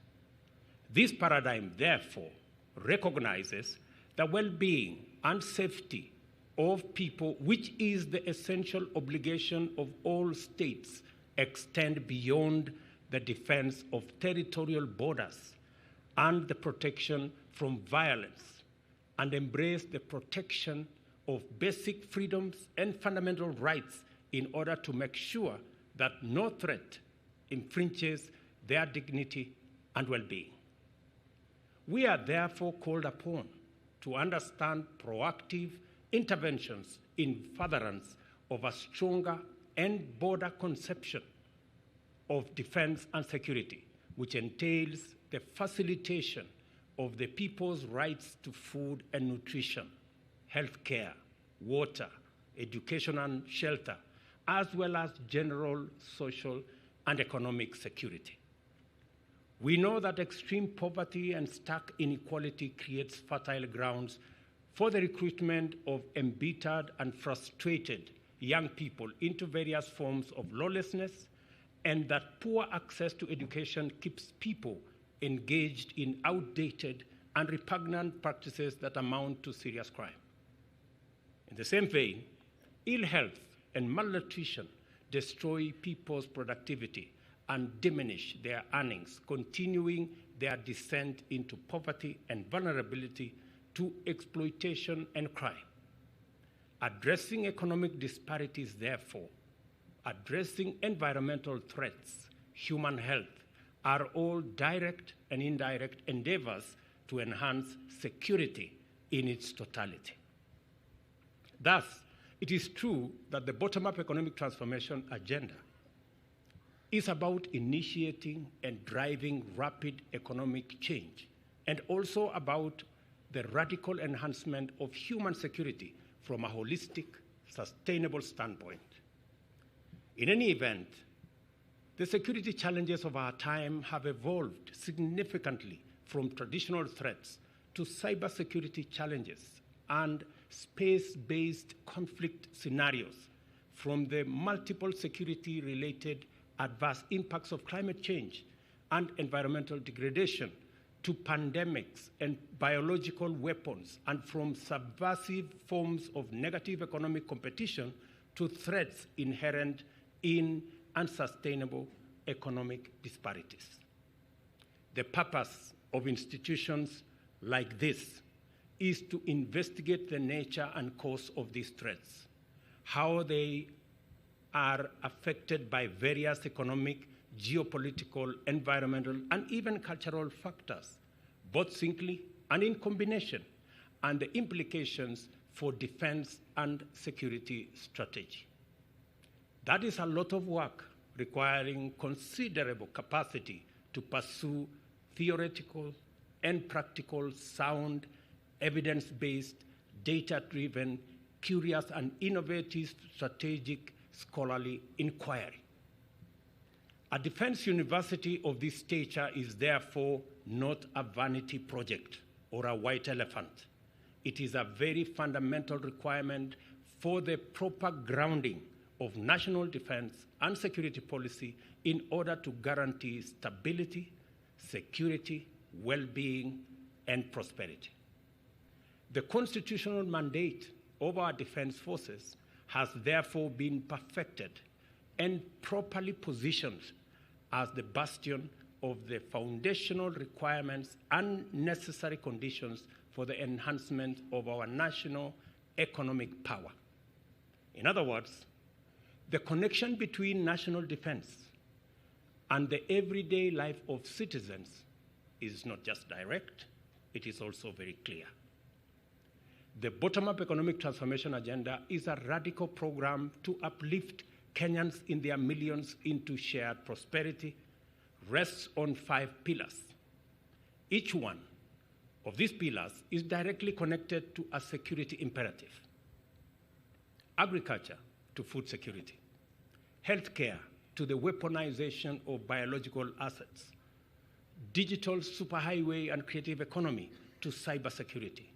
This paradigm, therefore, recognizes the well-being and safety of people, which is the essential obligation of all states, extend beyond the defense of territorial borders and the protection from violence, and embrace the protection of basic freedoms and fundamental rights in order to make sure that no threat infringes their dignity and well-being. We are therefore called upon to understand proactive interventions in furtherance of a stronger and broader conception of defense and security, which entails the facilitation of the people's rights to food and nutrition, health care, water, education and shelter, as well as general social and economic security. We know that extreme poverty and stark inequality creates fertile grounds for the recruitment of embittered and frustrated young people into various forms of lawlessness, and that poor access to education keeps people engaged in outdated and repugnant practices that amount to serious crime. In the same vein, ill health and malnutrition destroy people's productivity and diminish their earnings, continuing their descent into poverty and vulnerability to exploitation and crime. Addressing economic disparities, therefore, addressing environmental threats, human health, are all direct and indirect endeavors to enhance security in its totality. Thus, it is true that the bottom-up economic transformation agenda is about initiating and driving rapid economic change, and also about the radical enhancement of human security from a holistic, sustainable standpoint. In any event, the security challenges of our time have evolved significantly from traditional threats to cybersecurity challenges and space-based conflict scenarios, from the multiple security-related adverse impacts of climate change and environmental degradation to pandemics and biological weapons, and from subversive forms of negative economic competition to threats inherent in unsustainable economic disparities. The purpose of institutions like this is to investigate the nature and cause of these threats, how they are affected by various economic, geopolitical, environmental, and even cultural factors, both singly and in combination, and the implications for defense and security strategy. That is a lot of work requiring considerable capacity to pursue theoretical and practical, sound, evidence-based, data-driven, curious, and innovative strategic scholarly inquiry. A defense university of this stature is therefore not a vanity project or a white elephant. It is a very fundamental requirement for the proper grounding of national defense and security policy in order to guarantee stability, security, well-being, and prosperity. The constitutional mandate of our defense forces has therefore been perfected and properly positioned as the bastion of the foundational requirements and necessary conditions for the enhancement of our national economic power. In other words, the connection between national defense and the everyday life of citizens is not just direct, it is also very clear. The bottom-up economic transformation agenda is a radical program to uplift Kenyans in their millions into shared prosperity, rests on 5 pillars. Each one of these pillars is directly connected to a security imperative. Agriculture to food security, healthcare to the weaponization of biological assets, digital superhighway and creative economy to cybersecurity,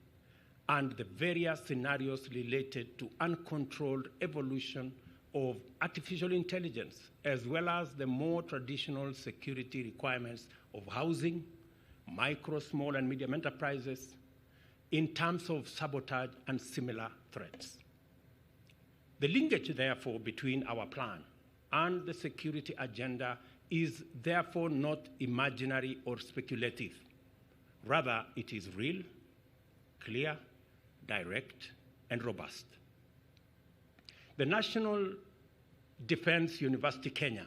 and the various scenarios related to uncontrolled evolution of artificial intelligence, as well as the more traditional security requirements of housing, micro, small, and medium enterprises, in terms of sabotage and similar threats. The linkage, therefore, between our plan and the security agenda is therefore not imaginary or speculative. Rather, it is real, clear, direct, and robust. The National Defense University Kenya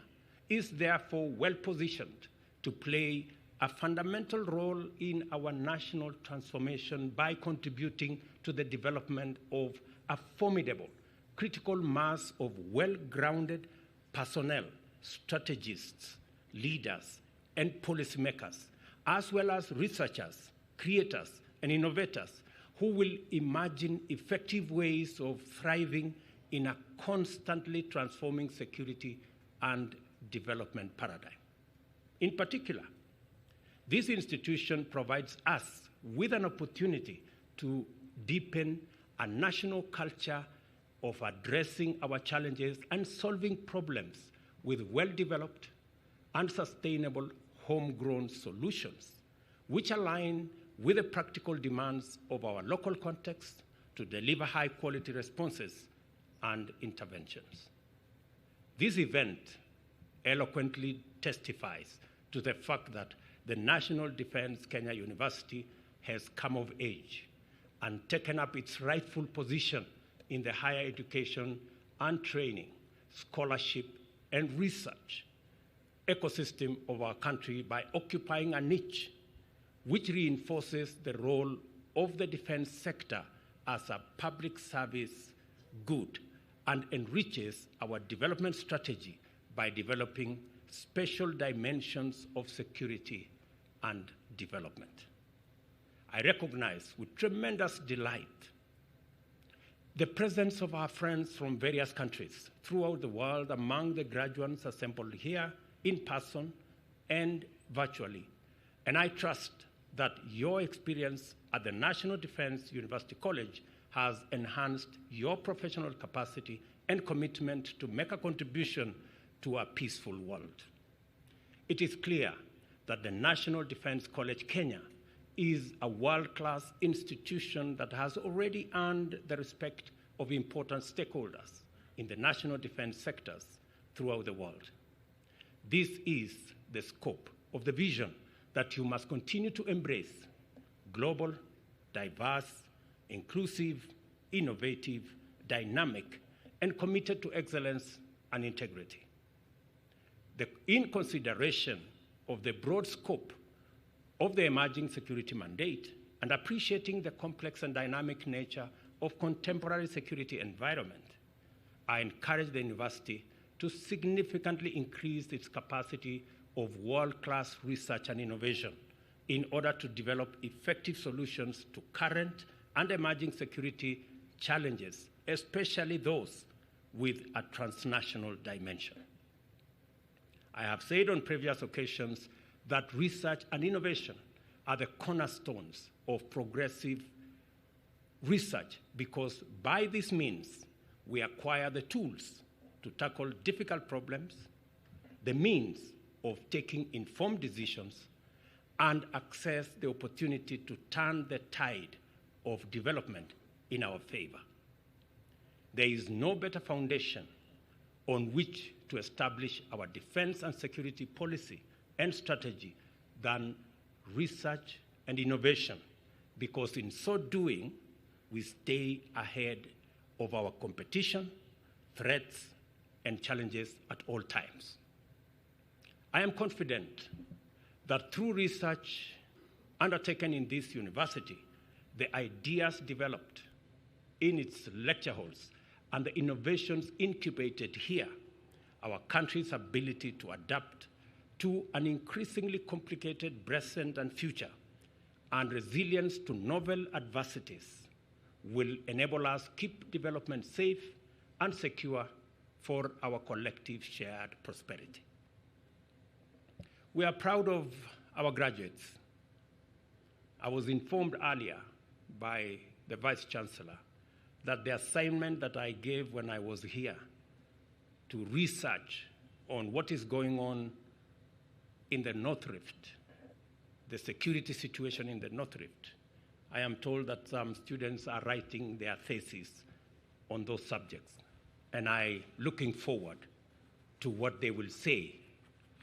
is therefore well positioned to play a fundamental role in our national transformation by contributing to the development of a formidable critical mass of well-grounded personnel, strategists, leaders, and policymakers, as well as researchers, creators, and innovators who will imagine effective ways of thriving in a constantly transforming security and development paradigm. In particular, this institution provides us with an opportunity to deepen a national culture of addressing our challenges and solving problems with well-developed and sustainable homegrown solutions, which align with the practical demands of our local context to deliver high-quality responses and interventions. This event eloquently testifies to the fact that the National Defense Kenya University has come of age and taken up its rightful position in the higher education and training, scholarship, and research ecosystem of our country by occupying a niche which reinforces the role of the defense sector as a public service good and enriches our development strategy by developing special dimensions of security and development. I recognize with tremendous delight the presence of our friends from various countries throughout the world among the graduates assembled here in person and virtually. And I trust that your experience at the National Defense University College has enhanced your professional capacity and commitment to make a contribution to a peaceful world. It is clear that the National Defense College Kenya is a world-class institution that has already earned the respect of important stakeholders in the national defense sectors throughout the world. This is the scope of the vision that you must continue to embrace: global, diverse, inclusive, innovative, dynamic, and committed to excellence and integrity. In consideration of the broad scope of the emerging security mandate and appreciating the complex and dynamic nature of contemporary security environment, I encourage the university to significantly increase its capacity of world-class research and innovation in order to develop effective solutions to current and emerging security challenges, especially those with a transnational dimension. I have said on previous occasions that research and innovation are the cornerstones of progressive research because by this means we acquire the tools to tackle difficult problems, the means of taking informed decisions, and access the opportunity to turn the tide of development in our favor. There is no better foundation on which to establish our defense and security policy and strategy than research and innovation, because in so doing, we stay ahead of our competition, threats, and challenges at all times. I am confident that through research undertaken in this university, the ideas developed in its lecture halls and the innovations incubated here, our country's ability to adapt to an increasingly complicated present and future and resilience to novel adversities will enable us to keep development safe and secure for our collective shared prosperity. We are proud of our graduates. I was informed earlier by the Vice Chancellor that the assignment that I gave when I was here to research on what is going on in the North Rift, the security situation in the North Rift, I am told that some students are writing their theses on those subjects, and I'm looking forward to what they will say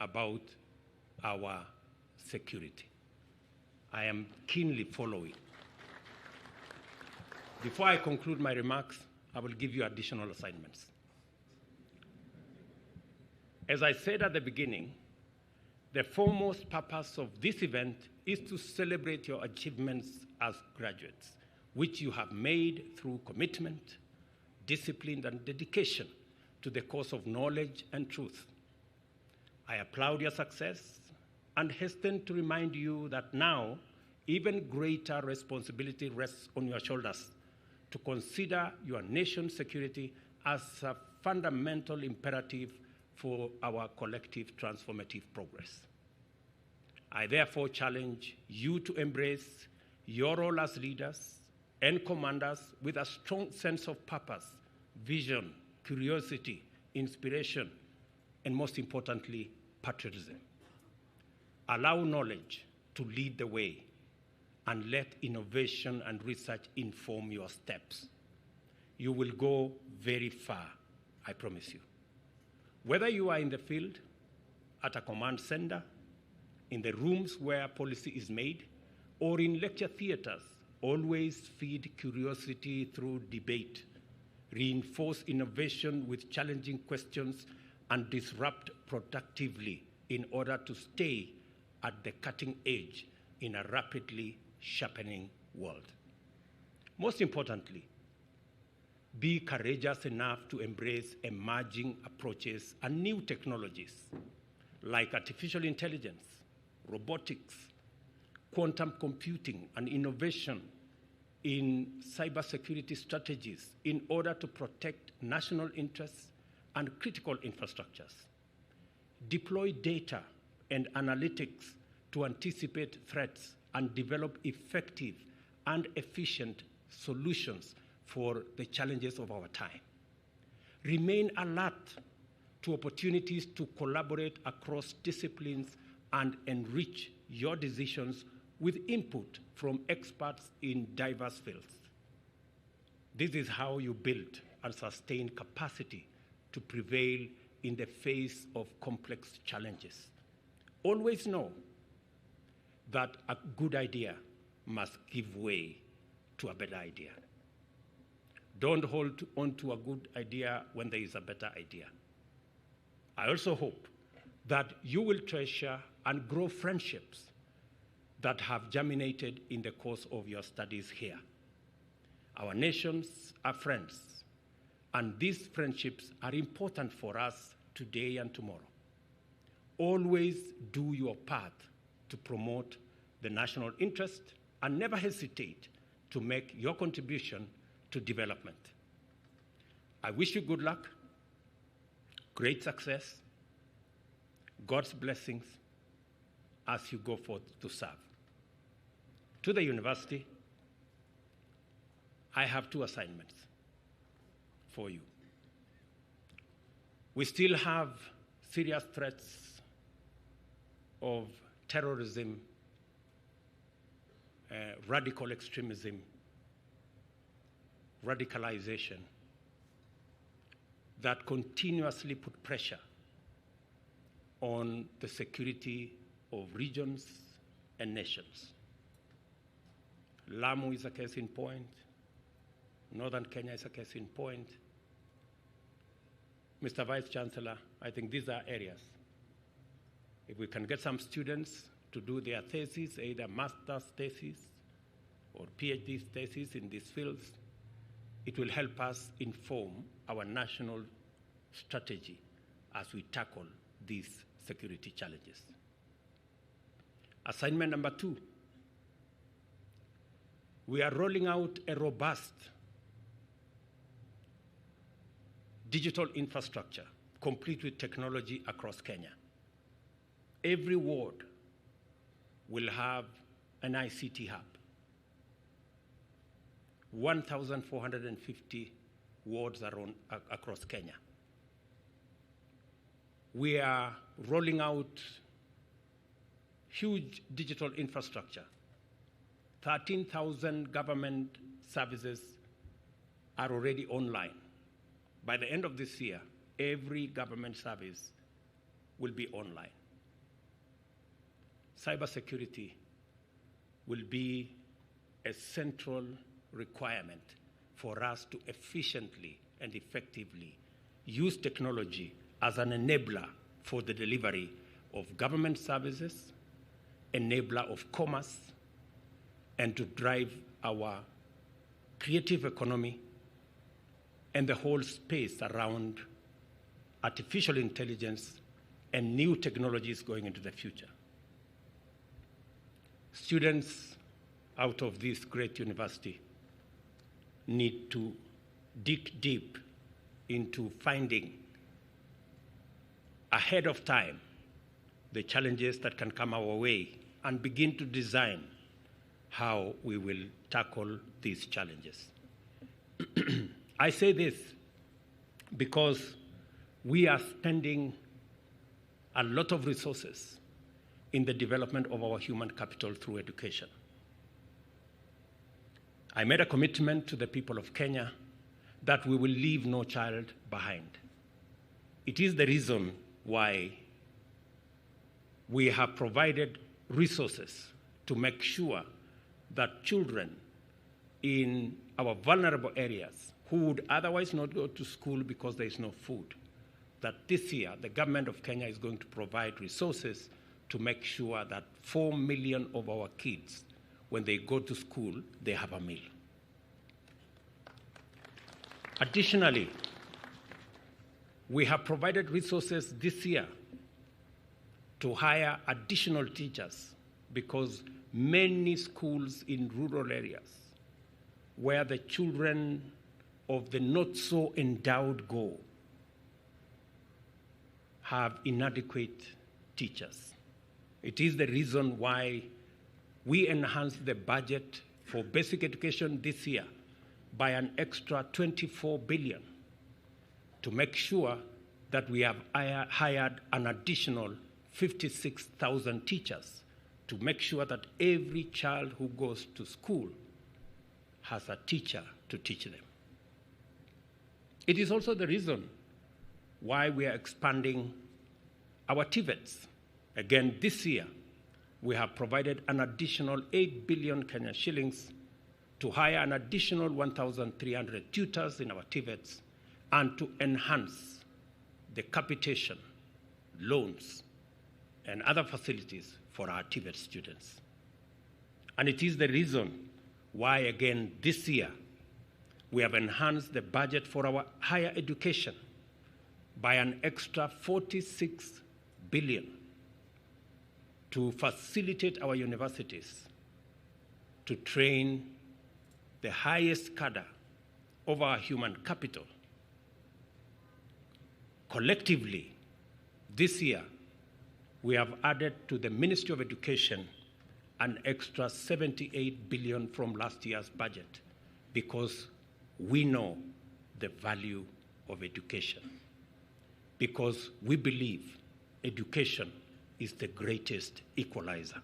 about our security. I am keenly following. Before I conclude my remarks, I will give you additional assignments. As I said at the beginning, the foremost purpose of this event is to celebrate your achievements as graduates, which you have made through commitment, discipline, and dedication to the cause of knowledge and truth. I applaud your success and hasten to remind you that now even greater responsibility rests on your shoulders to consider your nation's security as a fundamental imperative for our collective transformative progress. I therefore challenge you to embrace your role as leaders and commanders with a strong sense of purpose, vision, curiosity, inspiration, and most importantly, patriotism. Allow knowledge to lead the way and let innovation and research inform your steps. You will go very far, I promise you. Whether you are in the field, at a command center, in the rooms where policy is made, or in lecture theaters, always feed curiosity through debate, reinforce innovation with challenging questions, and disrupt productively in order to stay at the cutting edge in a rapidly sharpening world. Most importantly, be courageous enough to embrace emerging approaches and new technologies like artificial intelligence, robotics, quantum computing, and innovation in cybersecurity strategies in order to protect national interests and critical infrastructures. Deploy data and analytics to anticipate threats and develop effective and efficient solutions for the challenges of our time. Remain alert to opportunities to collaborate across disciplines and enrich your decisions with input from experts in diverse fields. This is how you build and sustain capacity to prevail in the face of complex challenges. Always know that a good idea must give way to a better idea. Don't hold on to a good idea when there is a better idea. I also hope that you will treasure and grow friendships that have germinated in the course of your studies here. Our nations are friends, and these friendships are important for us today and tomorrow. Always do your part to promote the national interest and never hesitate to make your contribution to development. I wish you good luck, great success, God's blessings as you go forth to serve. To the university, I have two assignments for you. We still have serious threats of terrorism, radical extremism, radicalization that continuously put pressure on the security of regions and nations. Lamu is a case in point. Northern Kenya is a case in point. Mr. Vice Chancellor, I think these are areas. If we can get some students to do their thesis, either master's thesis or PhD thesis in these fields, it will help us inform our national strategy as we tackle these security challenges. Assignment number 2, we are rolling out a robust digital infrastructure, complete with technology across Kenya. Every ward will have an ICT hub. 1,450 wards are across Kenya. We are rolling out huge digital infrastructure. 13,000 government services are already online. By the end of this year, every government service will be online. Cybersecurity will be a central requirement for us to efficiently and effectively use technology as an enabler for the delivery of government services, enabler of commerce, and to drive our creative economy and the whole space around artificial intelligence and new technologies going into the future. Students out of this great university need to dig deep into finding ahead of time the challenges that can come our way and begin to design how we will tackle these challenges. I say this because we are spending a lot of resources in the development of our human capital through education. I made a commitment to the people of Kenya that we will leave no child behind. It is the reason why we have provided resources to make sure that children in our vulnerable areas who would otherwise not go to school because there is no food, that this year the government of Kenya is going to provide resources to make sure that 4 million of our kids, when they go to school, they have a meal. Additionally, we have provided resources this year to hire additional teachers because many schools in rural areas where the children of the not so endowed go have inadequate teachers. It is the reason why we enhanced the budget for basic education this year by an extra 24 billion to make sure that we have hired an additional 56,000 teachers to make sure that every child who goes to school has a teacher to teach them. It is also the reason why we are expanding our TVETs. Again, this year, we have provided an additional 8 billion Kenya shillings to hire an additional 1,300 tutors in our TVETs and to enhance the capitation, loans, and other facilities for our TVET students. And it is the reason why, again, this year, we have enhanced the budget for our higher education by an extra 46 billion to facilitate our universities to train the highest cadre of our human capital. Collectively, this year, we have added to the Ministry of Education an extra 78 billion from last year's budget because we know the value of education, because we believe education is the greatest equalizer,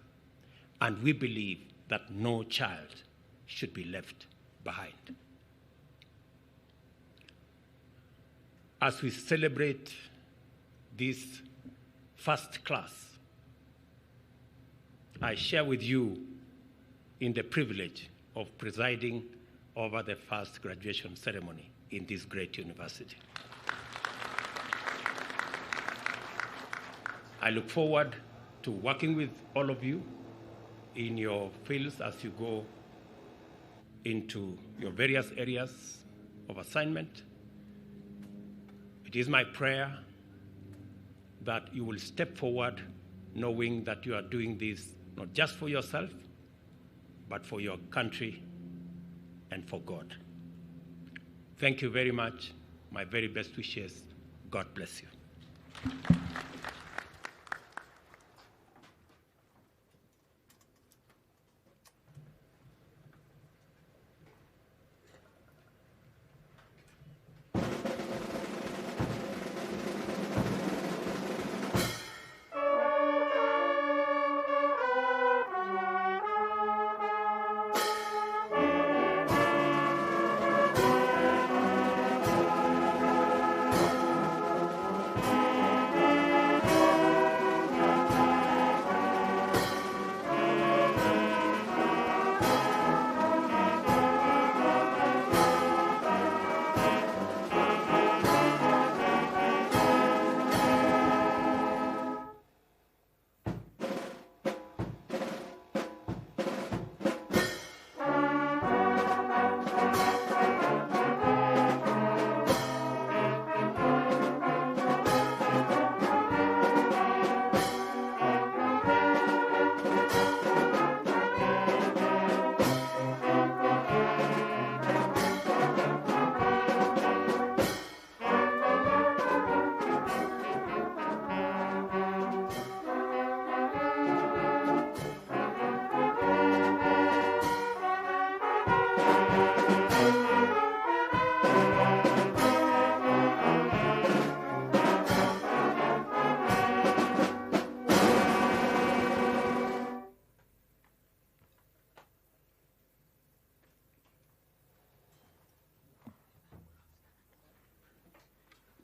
and we believe that no child should be left behind. As we celebrate this first class, I share with you in the privilege of presiding over the first graduation ceremony in this great university. I look forward to working with all of you in your fields as you go into your various areas of assignment. It is my prayer that you will step forward knowing that you are doing this not just for yourself, but for your country and for God. Thank you very much. My very best wishes. God bless you.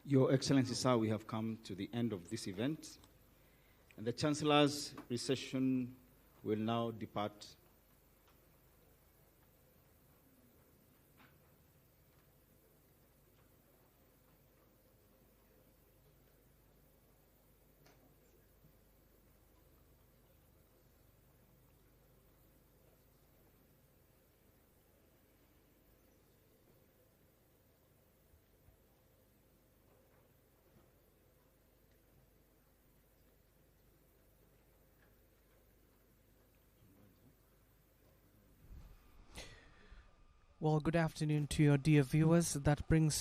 Your Excellency, sir, we have come to the end of this event, and the Chancellor's recession will now depart. Well, good afternoon to your dear viewers. That brings